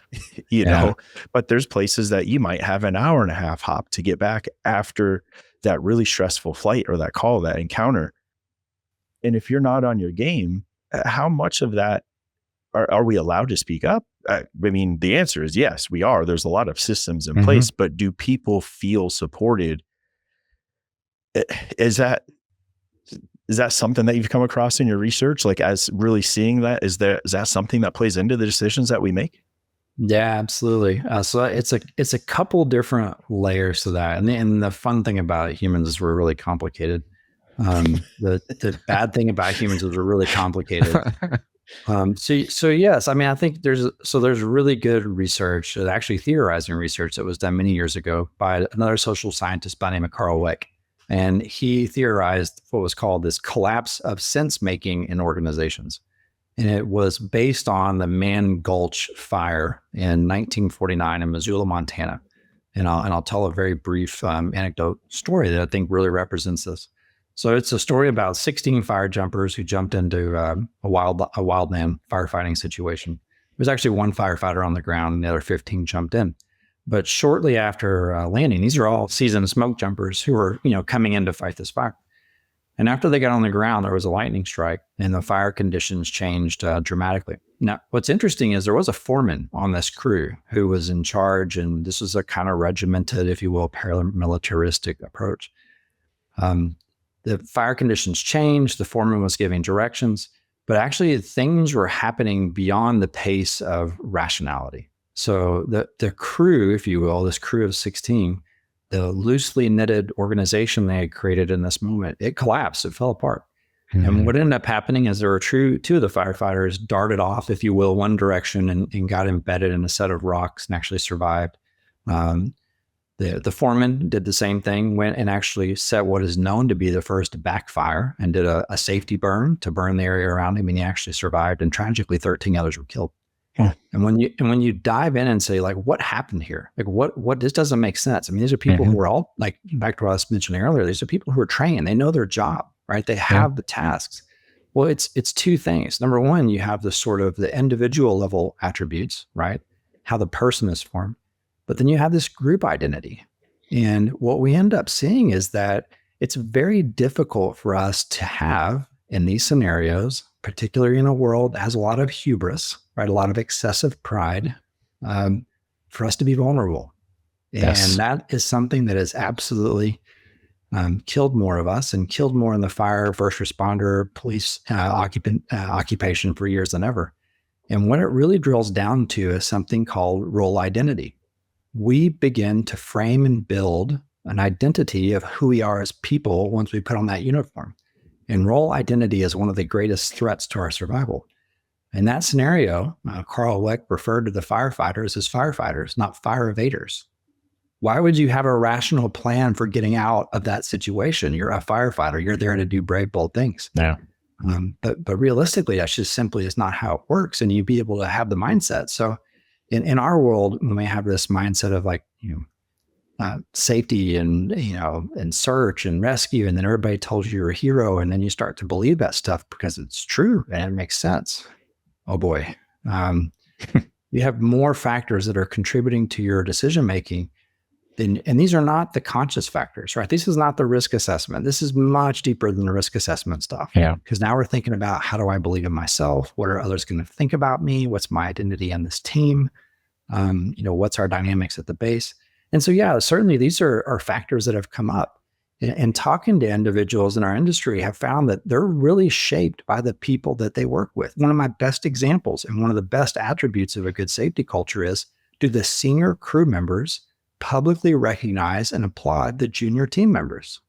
know, but there's places that you might have an 1.5-hour hop to get back after that really stressful flight or that call, that encounter. And if you're not on your game, how much of that are we allowed to speak up? I mean, the answer is yes, we are. There's a lot of systems in place, but do people feel supported? Is that something that you've come across in your research? Like, as really seeing that, is that something that plays into the decisions that we make? Yeah, absolutely. So it's a couple different layers to that. And the fun thing about humans is we're really complicated. The bad thing about humans is we're really complicated. So yes, I mean, I think there's really good research, actually theorizing research that was done many years ago by another social scientist by the name of Carl Weck. And he theorized what was called this collapse of sense making in organizations. And it was based on the Man Gulch fire in 1949 in Missoula, Montana. And I'll tell a very brief anecdote story that I think really represents this. So it's a story about 16 fire jumpers who jumped into a wildland firefighting situation. There was actually one firefighter on the ground and the other 15 jumped in. But shortly after landing, these are all seasoned smoke jumpers who were, coming in to fight this fire. And after they got on the ground, there was a lightning strike and the fire conditions changed dramatically. Now, what's interesting is there was a foreman on this crew who was in charge, and this was a kind of regimented, if you will, paramilitaristic approach. The fire conditions changed, the foreman was giving directions, but actually things were happening beyond the pace of rationality. So the crew, if you will, this crew of 16, the loosely knitted organization they had created in this moment, it collapsed, it fell apart. And what ended up happening is there were two of the firefighters darted off, if you will, one direction and got embedded in a set of rocks and actually survived. The foreman did the same thing, went and actually set what is known to be the first backfire and did a safety burn to burn the area around him, and he actually survived. And tragically, 13 others were killed. And when you dive in and say, like, what happened here? Like, what this doesn't make sense. I mean, these are people who are all, like, back to what I was mentioning earlier, these are people who are trained. They know their job, right? They have the tasks. Well, it's two things. Number one, you have the sort of the individual level attributes, right? How the person is formed. But then you have this group identity. And what we end up seeing is that it's very difficult for us to have in these scenarios, particularly in a world that has a lot of hubris, right? A lot of excessive pride, for us to be vulnerable. Yes. And that is something that has absolutely killed more of us and killed more in the fire, first responder, police occupation for years than ever. And what it really drills down to is something called role identity. We begin to frame and build an identity of who we are as people once we put on that uniform. And role identity is one of the greatest threats to our survival. In that scenario, Carl Weck referred to the firefighters as firefighters, not fire evaders. Why would you have a rational plan for getting out of that situation? You're a firefighter. You're there to do brave, bold things. Yeah. But realistically, that just simply is not how it works. And you'd be able to have the mindset. So in our world, when we have this mindset of like, safety and, and search and rescue, and then everybody tells you you're a hero, and then you start to believe that stuff because it's true and it makes sense. Oh boy. You have more factors that are contributing to your decision-making. And these are not the conscious factors, right? This is not the risk assessment. This is much deeper than the risk assessment stuff. Yeah. Because now we're thinking about, how do I believe in myself? What are others going to think about me? What's my identity on this team? What's our dynamics at the base? And so, yeah, certainly these are factors that have come up. And talking to individuals in our industry have found that they're really shaped by the people that they work with. One of my best examples and one of the best attributes of a good safety culture is, do the senior crew members publicly recognize and applaud the junior team members?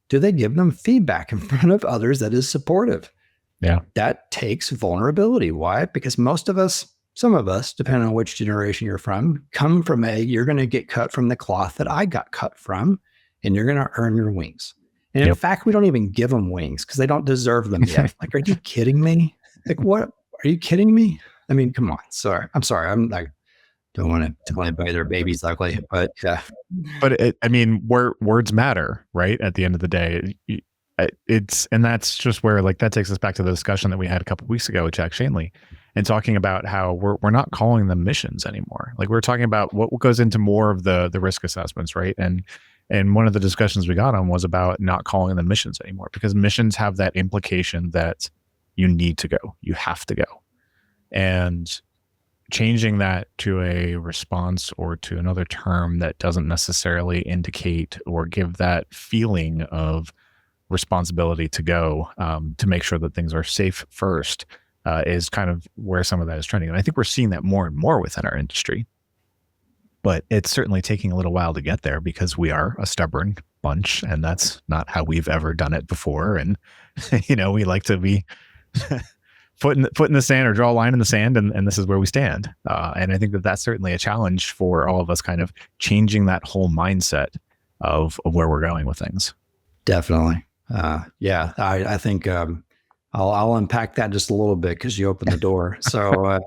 Do they give them feedback in front of others that is supportive? Yeah. That takes vulnerability. Why? Because some of us, depending on which generation you're from, come from you're going to get cut from the cloth that I got cut from, and you're going to earn your wings. And in fact, we don't even give them wings because they don't deserve them yet. Like, are you kidding me? Like, what? Are you kidding me? I mean, come on. I'm sorry. I'm like, don't want to tell anybody their baby's ugly, but yeah. But words matter, right? At the end of the day, and that's just where, like, that takes us back to the discussion that we had a couple of weeks ago with Jack Shanley, and talking about how we're not calling them missions anymore. Like, we're talking about what goes into more of the risk assessments, right? And one of the discussions we got on was about not calling them missions anymore, because missions have that implication that you need to go, you have to go, and changing that to a response or to another term that doesn't necessarily indicate or give that feeling of responsibility to go, to make sure that things are safe first, is kind of where some of that is trending. And I think we're seeing that more and more within our industry, but it's certainly taking a little while to get there because we are a stubborn bunch, and that's not how we've ever done it before. And, we like to be foot in the sand, or draw a line in the sand, and this is where we stand. And I think that that's certainly a challenge for all of us, kind of changing that whole mindset of where we're going with things. Definitely. I think I'll unpack that just a little bit because you opened the door. So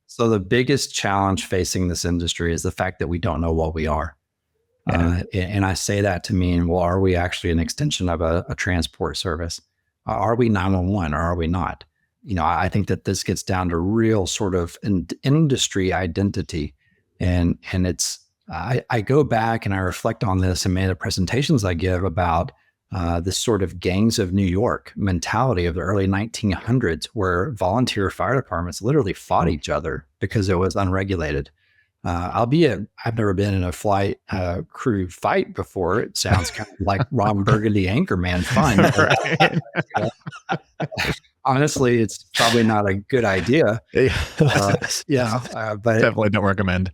so the biggest challenge facing this industry is the fact that we don't know what we are. And I say that to mean, well, are we actually an extension of a transport service? Are we 911 or are we not? I think that this gets down to real sort of industry identity. And it's, I go back and I reflect on this in many of the presentations I give about this sort of gangs of New York mentality of the early 1900s, where volunteer fire departments literally fought each other because it was unregulated. Albeit I've never been in a flight crew fight before. It sounds kind of like Ron Burgundy Anchorman fun. Honestly, it's probably not a good idea. But Definitely don't recommend.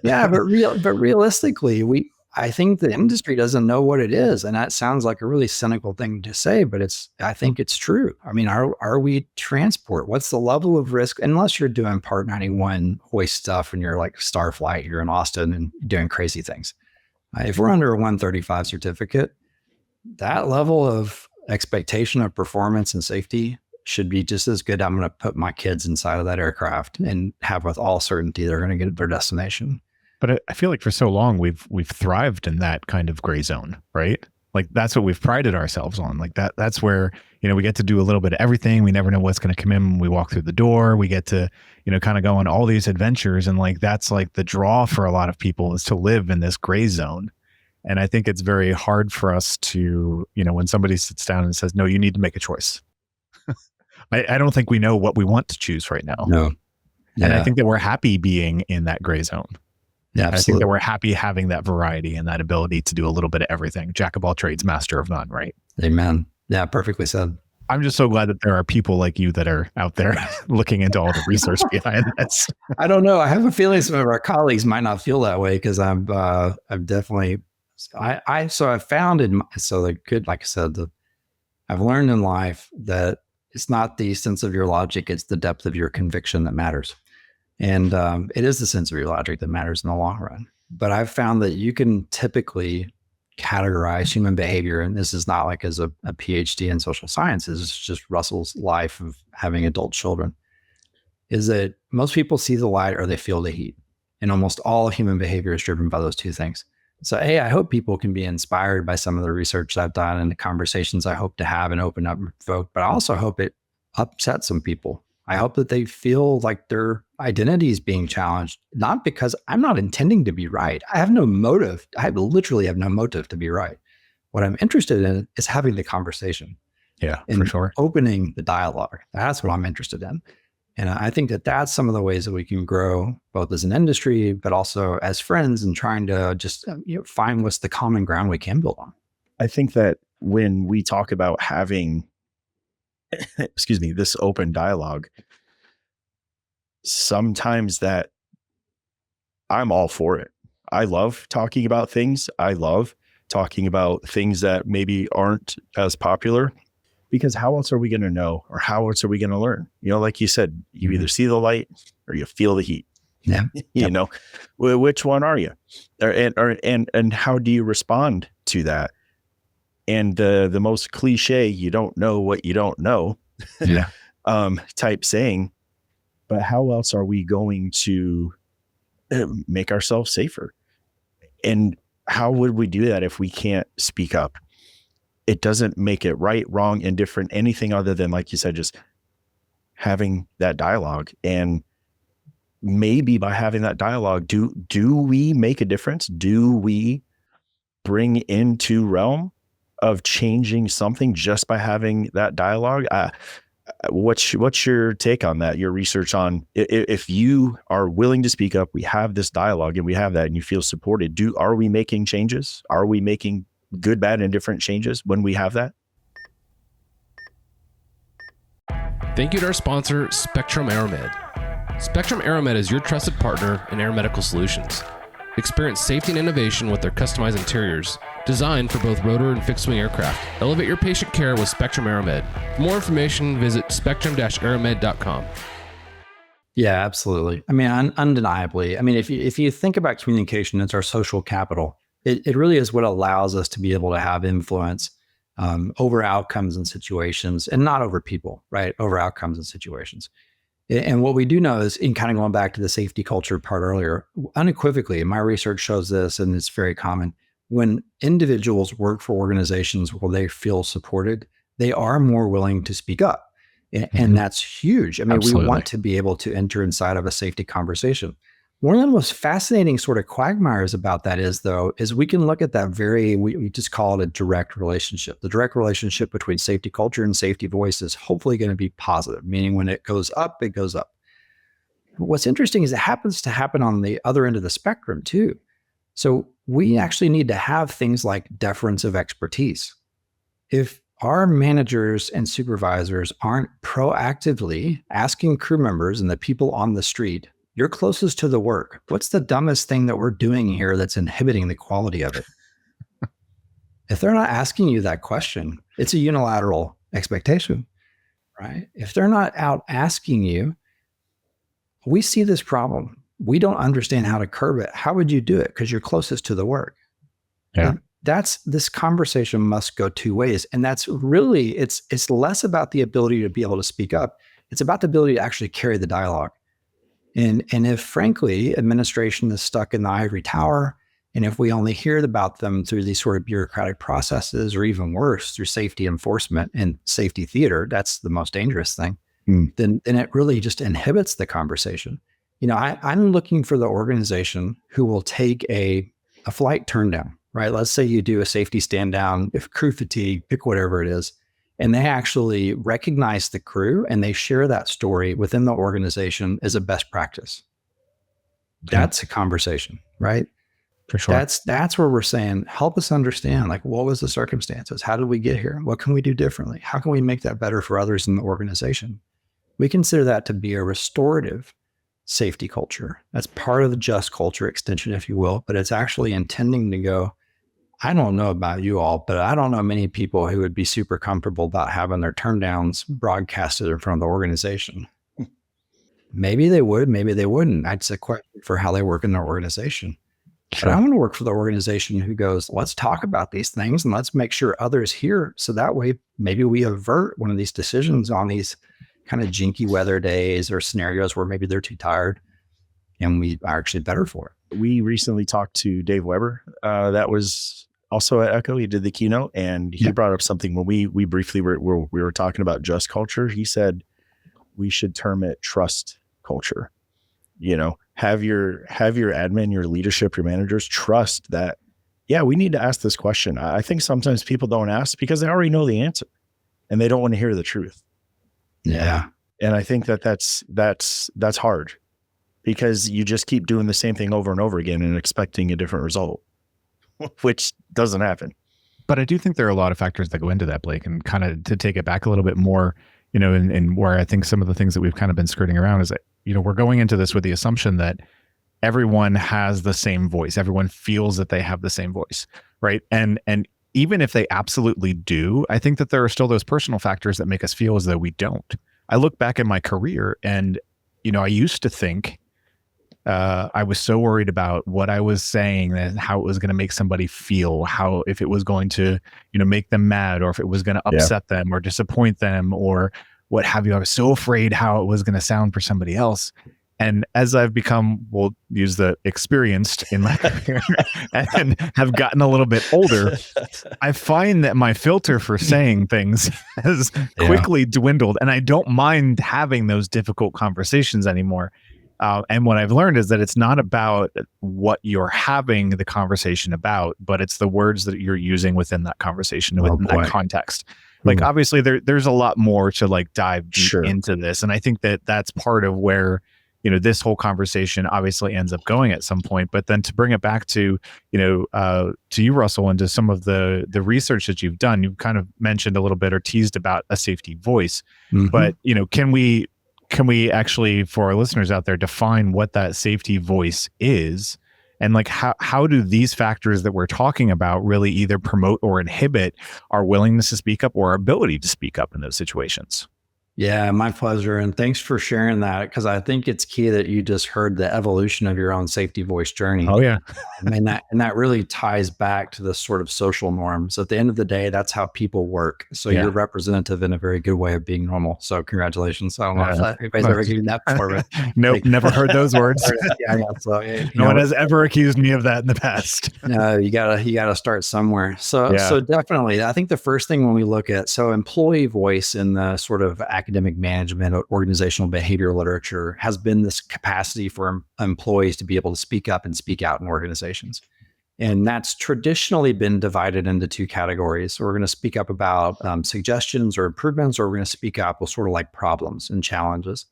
Yeah, but realistically, I think the industry doesn't know what it is, and that sounds like a really cynical thing to say, but I think it's true. I mean, are we transport? What's the level of risk? Unless you're doing Part 91 hoist stuff and you're like Starflight, you're in Austin and doing crazy things. If we're under a 135 certificate, that level of expectation of performance and safety should be just as good. I'm going to put my kids inside of that aircraft and have with all certainty they're going to get to their destination. But I feel like for so long we've thrived in that kind of gray zone, right? Like, that's what we've prided ourselves on. Like, that's where, we get to do a little bit of everything. We never know what's going to come in when we walk through the door. We get to, kind of go on all these adventures. And like, that's like the draw for a lot of people, is to live in this gray zone. And I think it's very hard for us to, when somebody sits down and says, no, you need to make a choice. I don't think we know what we want to choose right now. No. Yeah. And I think that we're happy being in that gray zone. Yeah, I think absolutely. that we're happy having that variety and that ability to do a little bit of everything. Jack of all trades, master of none, right? Amen. Yeah, perfectly said. I'm just so glad that there are people like you that are out there looking into all the research behind this. I don't know. I have a feeling some of our colleagues might not feel that way because I've definitely, I've found like I said, I've learned in life that it's not the sense of your logic, it's the depth of your conviction that matters. And it is the sense of your logic that matters in the long run. But I've found that you can typically categorize human behavior, and this is not like as a PhD in social sciences, it's just Russell's life of having adult children, is that most people see the light or they feel the heat. And almost all human behavior is driven by those two things. So, I hope people can be inspired by some of the research I've done and the conversations I hope to have and open up and provoke, but I also hope it upsets some people. I hope that they feel like their identity is being challenged, not because I'm not intending to be right. I have no motive. I literally have no motive to be right. What I'm interested in is having the conversation. Yeah, and for sure. Opening the dialogue. That's what I'm interested in. And I think that that's some of the ways that we can grow both as an industry, but also as friends and trying to just find what's the common ground we can build on. I think that when we talk about having this open dialogue, sometimes that I'm all for it. I love talking about things. I love talking about things that maybe aren't as popular, because how else are we going to know, or how else are we going to learn? Like you said, you either see the light or you feel the heat. Yeah. Which one are you? And how do you respond to that? And the most cliche, you don't know what you don't know, Yeah. Type saying, but how else are we going to make ourselves safer? And how would we do that if we can't speak up? It doesn't make it right, wrong, indifferent, anything other than, like you said, just having that dialogue. And maybe by having that dialogue, do we make a difference? Do we bring into realm of changing something just by having that dialogue? What's your take on that? Your research on, if you are willing to speak up, we have this dialogue and we have that, and you feel supported. Are we making changes? Are we making good, bad, and different changes when we have that? Thank you to our sponsor, Spectrum Aeromed. Spectrum Aeromed is your trusted partner in aeromedical solutions. Experience safety and innovation with their customized interiors, designed for both rotor and fixed-wing aircraft. Elevate your patient care with Spectrum Aeromed. For more information, visit spectrum-aeromed.com. Yeah, absolutely. I mean, undeniably. I mean, if you think about communication, it's our social capital. It really is what allows us to be able to have influence over outcomes and situations, and not over people, right? Over outcomes and situations. And what we do know is, in kind of going back to the safety culture part earlier, unequivocally, my research shows this, and it's very common. When individuals work for organizations where they feel supported, they are more willing to speak up. And that's huge. I mean, Absolutely. We want to be able to enter inside of a safety conversation. One of the most fascinating sort of quagmires about that is we can look at that we just call it a direct relationship. The direct relationship between safety culture and safety voice is hopefully going to be positive, meaning when it goes up, it goes up. What's interesting is it happens to happen on the other end of the spectrum too. So we actually need to have things like deference of expertise. If our managers and supervisors aren't proactively asking crew members and the people on the street, you're closest to the work, what's the dumbest thing that we're doing here that's inhibiting the quality of it? If they're not asking you that question, it's a unilateral expectation, right? If they're not out asking you, we see this problem. We don't understand how to curb it. How would you do it? Because you're closest to the work. Yeah. And this conversation must go two ways. And that's really, it's less about the ability to be able to speak up. It's about the ability to actually carry the dialogue. And if, frankly, administration is stuck in the ivory tower, and if we only hear about them through these sort of bureaucratic processes, or even worse, through safety enforcement and safety theater, that's the most dangerous thing, then it really just inhibits the conversation. I'm looking for the organization who will take a flight turn down, right? Let's say you do a safety stand down, if crew fatigue, pick whatever it is, and they actually recognize the crew and they share that story within the organization as a best practice. That's a conversation, right? For sure. That's where we're saying, help us understand, like, what was the circumstances? How did we get here? What can we do differently? How can we make that better for others in the organization? We consider that to be a restorative safety culture. That's part of the just culture extension, if you will, but it's actually intending to go, I don't know about you all, but I don't know many people who would be super comfortable about having their turndowns broadcasted in front of the organization. Maybe they would, maybe they wouldn't. That's a question for how they work in their organization. Sure. But I want to work for the organization who goes, let's talk about these things and let's make sure others hear. So that way, maybe we avert one of these decisions on these kind of jinky weather days or scenarios where maybe they're too tired and we are actually better for it. We recently talked to Dave Weber. That was also at Echo. He did the keynote, and he brought up something when we briefly were talking about just culture. He said we should term it trust culture. You know, have your admin, your leadership, your managers trust that, yeah, we need to ask this question. I think sometimes people don't ask because they already know the answer and they don't want to hear the truth. Yeah. And I think that's hard because you just keep doing the same thing over and over again and expecting a different result, which doesn't happen. But I do think there are a lot of factors that go into that, Blake, and kind of to take it back a little bit more, you know, and where I think some of the things that we've kind of been skirting around is that, you know, we're going into this with the assumption that everyone has the same voice. Everyone feels that they have the same voice, right? And even if they absolutely do, I think that there are still those personal factors that make us feel as though we don't. I look back in my career and, you know, I used to think I was so worried about what I was saying and how it was going to make somebody feel, how if it was going to, you know, make them mad or if it was going to upset them or disappoint them or what have you. I was so afraid how it was going to sound for somebody else. And as I've become, we'll use the experienced in my career and have gotten a little bit older, I find that my filter for saying things has quickly dwindled, and I don't mind having those difficult conversations anymore. And what I've learned is that it's not about what you're having the conversation about, but it's the words that you're using within that conversation, within that context. Like, obviously there's a lot more to like dive deep into this. And I think that that's part of where, you know, this whole conversation obviously ends up going at some point. But then to bring it back to, you know, to you, Russell, and to some of the research that you've done, you've kind of mentioned a little bit or teased about a safety voice. But, you know, can we actually, for our listeners out there, define what that safety voice is? And like, how do these factors that we're talking about really either promote or inhibit our willingness to speak up or our ability to speak up in those situations? Yeah, my pleasure. And thanks for sharing that, because I think it's key that you just heard the evolution of your own safety voice journey. Oh, yeah. And that really ties back to the sort of social norms. At the end of the day, that's how people work. So you're representative in a very good way of being normal. So congratulations. I don't know if anybody's ever given that before. But nope, never heard those words. So, no one has ever accused me of that in the past. No, you gotta start somewhere. So definitely, I think the first thing when we look at, employee voice in the sort of academic management or organizational behavior literature has been this capacity for employees to be able to speak up and speak out in organizations. And that's traditionally been divided into two categories. We're going to speak up about suggestions or improvements, or we're going to speak up with sort of like problems and challenges.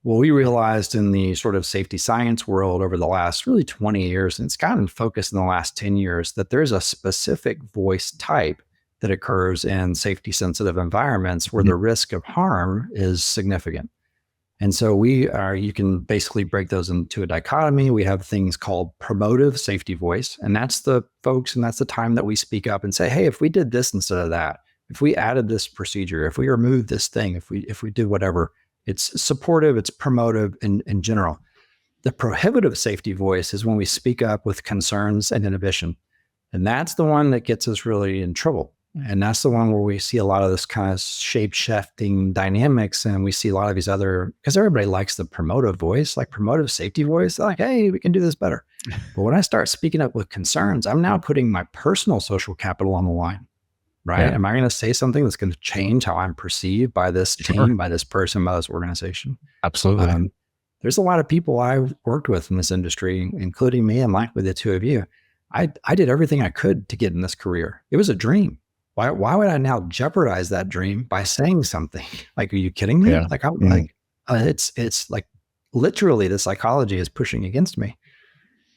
Well, we realized in the sort of safety science world over the last really 20 years, and it's gotten focused in the last 10 years, that there's a specific voice type that occurs in safety sensitive environments where the risk of harm is significant. And so you can basically break those into a dichotomy. We have things called promotive safety voice, and that's the folks, and that's the time that we speak up and say, hey, if we did this instead of that, if we added this procedure, if we removed this thing, if we did whatever, it's supportive, it's promotive in general. The prohibitive safety voice is when we speak up with concerns and inhibition. And that's the one that gets us really in trouble. And that's the one where we see a lot of this kind of shape-shifting dynamics. And we see a lot of these other, because everybody likes the promotive voice, like promotive safety voice. They're like, hey, we can do this better. But when I start speaking up with concerns, I'm now putting my personal social capital on the line, right? Yeah. Am I going to say something that's going to change how I'm perceived by this team, by this person, by this organization? Absolutely. There's a lot of people I've worked with in this industry, including me and likely the two of you, I did everything I could to get in this career. It was a dream. Why would I now jeopardize that dream by saying something? Like, are you kidding me? Yeah. Like, it's like literally the psychology is pushing against me.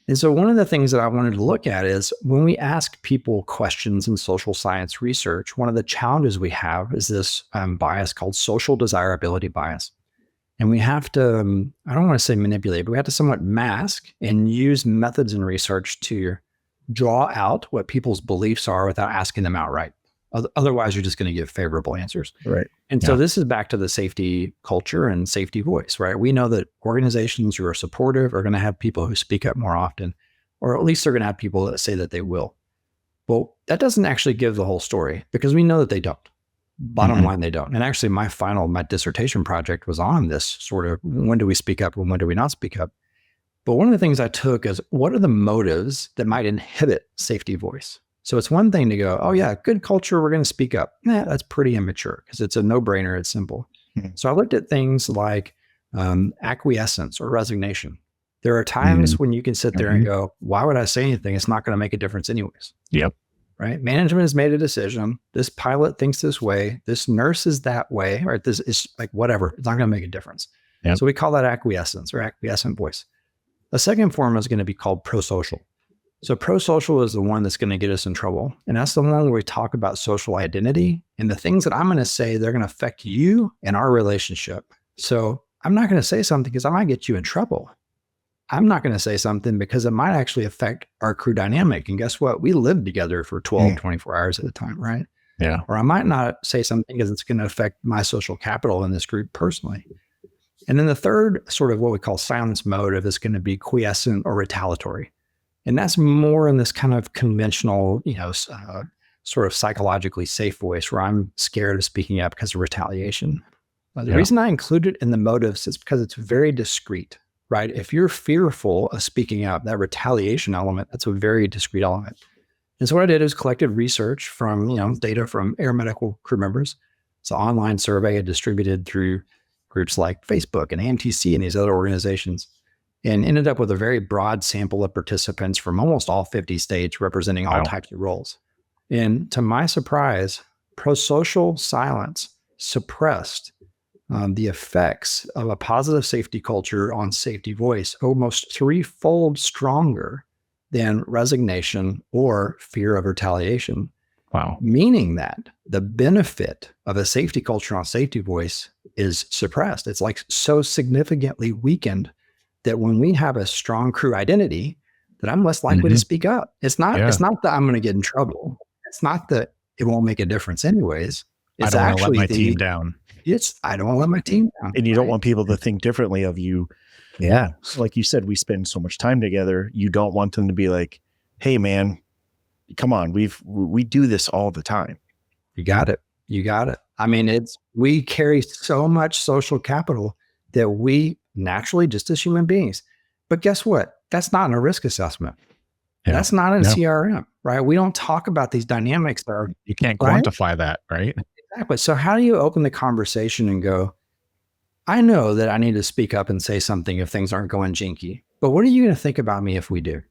And so one of the things that I wanted to look at is when we ask people questions in social science research, one of the challenges we have is this bias called social desirability bias. And we have to, I don't want to say manipulate, but we have to somewhat mask and use methods in research to draw out what people's beliefs are without asking them outright. Otherwise, you're just going to give favorable answers. Right. And so this is back to the safety culture and safety voice, right? We know that organizations who are supportive are going to have people who speak up more often, or at least they're going to have people that say that they will. Well, that doesn't actually give the whole story because we know that they don't. Bottom line, they don't. And actually, my dissertation project was on this sort of when do we speak up and when do we not speak up? But one of the things I took is what are the motives that might inhibit safety voice? So it's one thing to go, oh yeah, good culture, we're going to speak up. That's pretty immature because it's a no-brainer. It's simple. So I looked at things like acquiescence or resignation. There are times when you can sit there and go, why would I say anything? It's not going to make a difference anyways. Yep. Right? Management has made a decision. This pilot thinks this way. This nurse is that way. Or this is like whatever. It's not going to make a difference. Yep. So we call that acquiescence or acquiescent voice. The second form is going to be called prosocial. So prosocial is the one that's going to get us in trouble. And that's the one where we talk about social identity and the things that I'm going to say, they're going to affect you and our relationship. So I'm not going to say something because I might get you in trouble. I'm not going to say something because it might actually affect our crew dynamic. And guess what? We live together for 12, 24 hours at a time, right? Yeah. Or I might not say something because it's going to affect my social capital in this group personally. And then the third sort of what we call silence motive is going to be quiescent or retaliatory. And that's more in this kind of conventional, sort of psychologically safe voice where I'm scared of speaking up because of retaliation. The reason I include it in the motives is because it's very discrete, right? If you're fearful of speaking up, that retaliation element, that's a very discrete element. And so what I did is collected research from, data from air medical crew members. It's an online survey I distributed through groups like Facebook and AMTC and these other organizations, and ended up with a very broad sample of participants from almost all 50 states representing all types of roles. And to my surprise, prosocial silence suppressed the effects of a positive safety culture on safety voice almost threefold stronger than resignation or fear of retaliation. Wow. Meaning that the benefit of a safety culture on safety voice is suppressed. It's like so significantly weakened that when we have a strong crew identity, that I'm less likely to speak up. It's not that I'm going to get in trouble. It's not that it won't make a difference anyways. It's I don't want to let my team down. I don't want to let my team down. And you don't want people to think differently of you. Yeah. Like you said, we spend so much time together. You don't want them to be like, hey man, come on. We do this all the time. You got it. I mean, we carry so much social capital that we naturally, just as human beings, but guess what? That's not in a risk assessment. Yeah. That's not in CRM, right? We don't talk about these dynamics. You can't quantify that, right? Exactly. So how do you open the conversation and go, I know that I need to speak up and say something if things aren't going jinky, but what are you going to think about me if we do?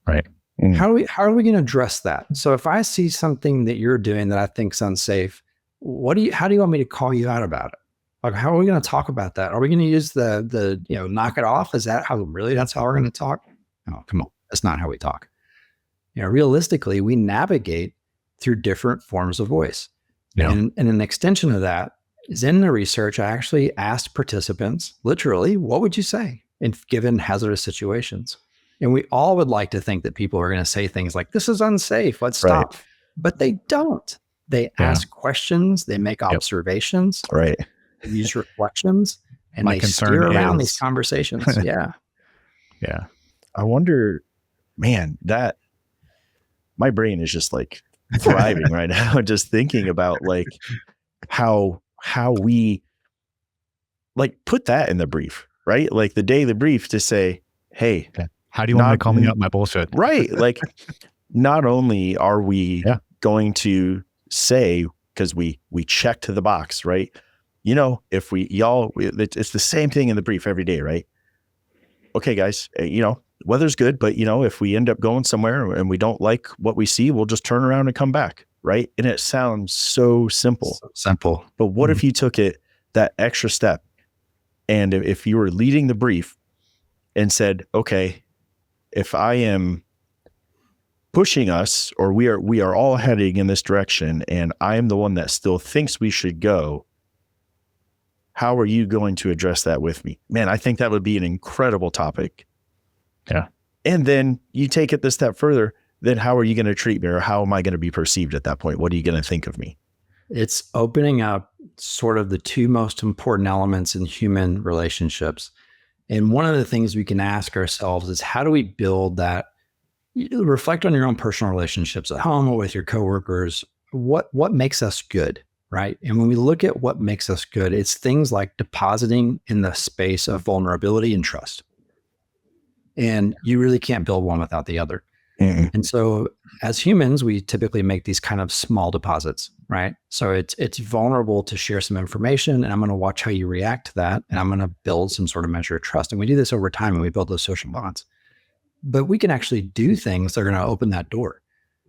Right. How are we going to address that? So if I see something that you're doing that I think is unsafe, how do you want me to call you out about it? Like, how are we going to talk about that? Are we going to use the knock it off? Is that that's how we're going to talk? Oh, come on. That's not how we talk. Realistically, we navigate through different forms of voice. Yeah. And an extension of that is in the research, I actually asked participants, literally, what would you say given hazardous situations? And we all would like to think that people are going to say things like, this is unsafe, let's stop. But they don't. They ask questions, they make observations. Right. They use reflections, and they steer around these conversations. Yeah. Yeah. I wonder, man, that my brain is just like thriving right now, just thinking about like how we like put that in the brief, right? Like the daily brief to say, hey, how do you want me to call me up my bullshit? Right. Like not only are we going to say, because we checked the box, right? If it's the same thing in the brief every day, right? Okay, guys, weather's good, but if we end up going somewhere and we don't like what we see, we'll just turn around and come back. Right. And it sounds so simple. But what if you took it that extra step? And if you were leading the brief and said, okay, if I am pushing us, or we are all heading in this direction, and I am the one that still thinks we should go, how are you going to address that with me? Man, I think that would be an incredible topic. Yeah. And then you take it this step further, then how are you going to treat me, or how am I going to be perceived at that point? What are you going to think of me? It's opening up sort of the two most important elements in human relationships. And one of the things we can ask ourselves is, how do we build that? You reflect on your own personal relationships at home or with your coworkers. What makes us good, right? And when we look at what makes us good, it's things like depositing in the space of vulnerability and trust. And you really can't build one without the other. Mm-hmm. And so as humans, we typically make these kind of small deposits, right? So it's vulnerable to share some information, and I'm going to watch how you react to that. And I'm going to build some sort of measure of trust. And we do this over time, and we build those social bonds. But we can actually do things that are going to open that door.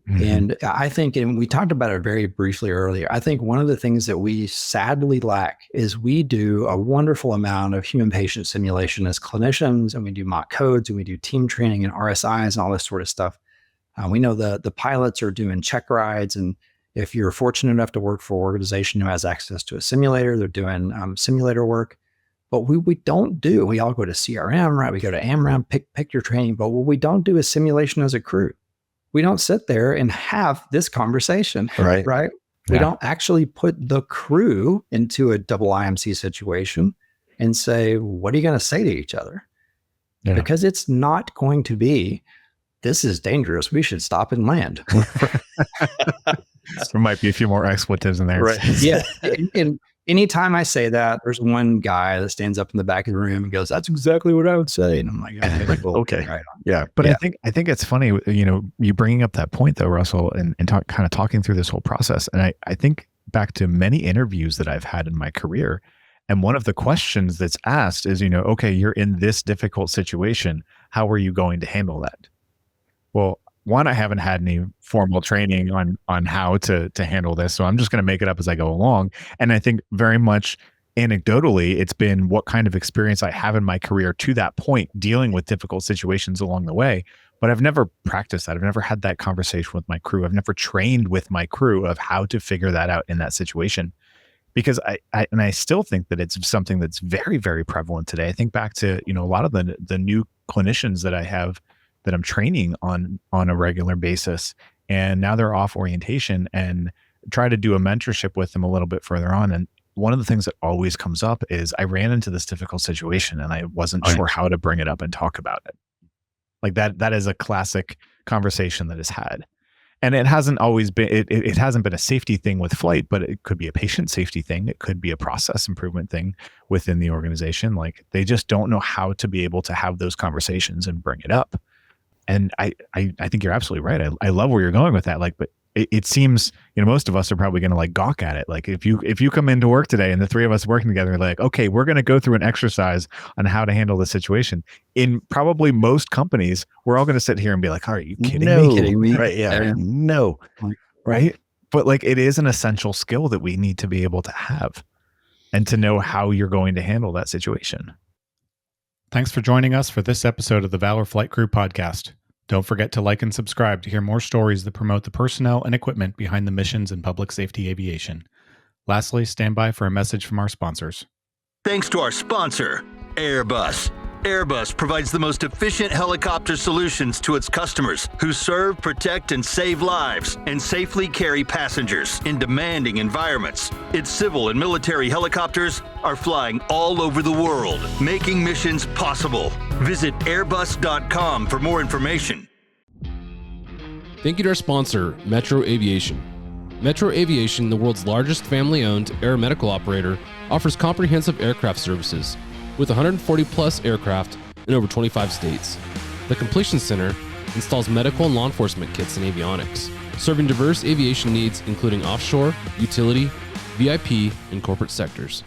Mm-hmm. And I think, and we talked about it very briefly earlier, I think one of the things that we sadly lack is we do a wonderful amount of human patient simulation as clinicians, and we do mock codes, and we do team training and RSIs and all this sort of stuff. We know the pilots are doing check rides, and if you're fortunate enough to work for an organization who has access to a simulator, they're doing simulator work. But we don't do, we all go to CRM, right? We go to AMRAM, pick your training. But what we don't do is simulation as a crew. We don't sit there and have this conversation, right? Yeah. We don't actually put the crew into a double IMC situation and say, what are you going to say to each other? Yeah. Because it's not going to be, this is dangerous, we should stop and land. There might be a few more expletives in there. Right. Yeah. And anytime I say that, there's one guy that stands up in the back of the room and goes, that's exactly what I would say. And I'm like, okay. Right on. Yeah. But yeah. I think it's funny, you bringing up that point though, Russell, and kind of talking through this whole process. And I think back to many interviews that I've had in my career. And one of the questions that's asked is, okay, you're in this difficult situation. How are you going to handle that? Well, one, I haven't had any formal training on how to handle this. So I'm just going to make it up as I go along. And I think very much anecdotally, it's been what kind of experience I have in my career to that point, dealing with difficult situations along the way. But I've never practiced that. I've never had that conversation with my crew. I've never trained with my crew of how to figure that out in that situation. Because I still think that it's something that's very, very prevalent today. I think back to, a lot of the new clinicians that I have that I'm training on a regular basis, and now they're off orientation, and try to do a mentorship with them a little bit further on. And one of the things that always comes up is I ran into this difficult situation and I wasn't sure how to bring it up and talk about it. Like that is a classic conversation that is had. And it hasn't always been, it hasn't been a safety thing with flight, but it could be a patient safety thing. It could be a process improvement thing within the organization. Like they just don't know how to be able to have those conversations and bring it up. And I think you're absolutely right. I love where you're going with that. Like, but it seems, most of us are probably going to like gawk at it. Like if you come into work today and the three of us working together, like, okay, we're going to go through an exercise on how to handle the situation. In probably most companies, we're all going to sit here and be like, are you kidding me? Kidding me? Right. Yeah. No. Right. But like, it is an essential skill that we need to be able to have and to know how you're going to handle that situation. Thanks for joining us for this episode of the Valor Flight Crew podcast. Don't forget to like and subscribe to hear more stories that promote the personnel and equipment behind the missions in public safety aviation. Lastly, stand by for a message from our sponsors. Thanks to our sponsor, Airbus. Airbus provides the most efficient helicopter solutions to its customers who serve, protect, and save lives and safely carry passengers in demanding environments. Its civil and military helicopters are flying all over the world, making missions possible. Visit airbus.com for more information. Thank you to our sponsor, Metro Aviation. Metro Aviation, the world's largest family-owned aeromedical operator, offers comprehensive aircraft services with 140 plus aircraft in over 25 states. The Completion Center installs medical and law enforcement kits and avionics, serving diverse aviation needs including offshore, utility, VIP, and corporate sectors.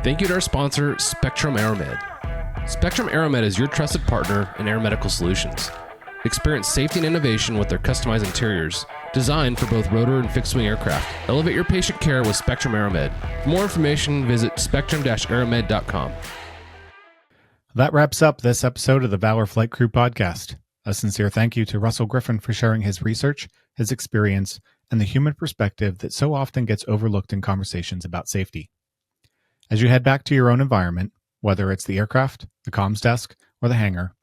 Thank you to our sponsor, Spectrum Aeromed. Spectrum Aeromed is your trusted partner in aeromedical solutions. Experience safety and innovation with their customized interiors, designed for both rotor and fixed-wing aircraft. Elevate your patient care with Spectrum Aeromed. For more information, visit spectrum-aeromed.com. That wraps up this episode of the Valor Flight Crew podcast. A sincere thank you to Russell Griffin for sharing his research, his experience, and the human perspective that so often gets overlooked in conversations about safety. As you head back to your own environment, whether it's the aircraft, the comms desk, or the hangar,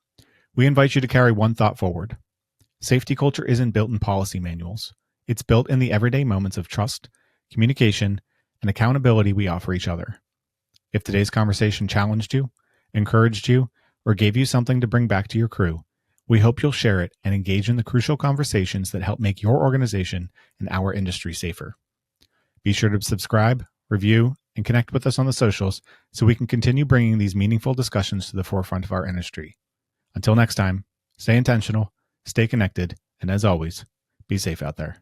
we invite you to carry one thought forward. Safety culture isn't built in policy manuals. It's built in the everyday moments of trust, communication, and accountability we offer each other. If today's conversation challenged you, encouraged you, or gave you something to bring back to your crew, we hope you'll share it and engage in the crucial conversations that help make your organization and our industry safer. Be sure to subscribe, review, and connect with us on the socials so we can continue bringing these meaningful discussions to the forefront of our industry. Until next time, stay intentional, stay connected, and as always, be safe out there.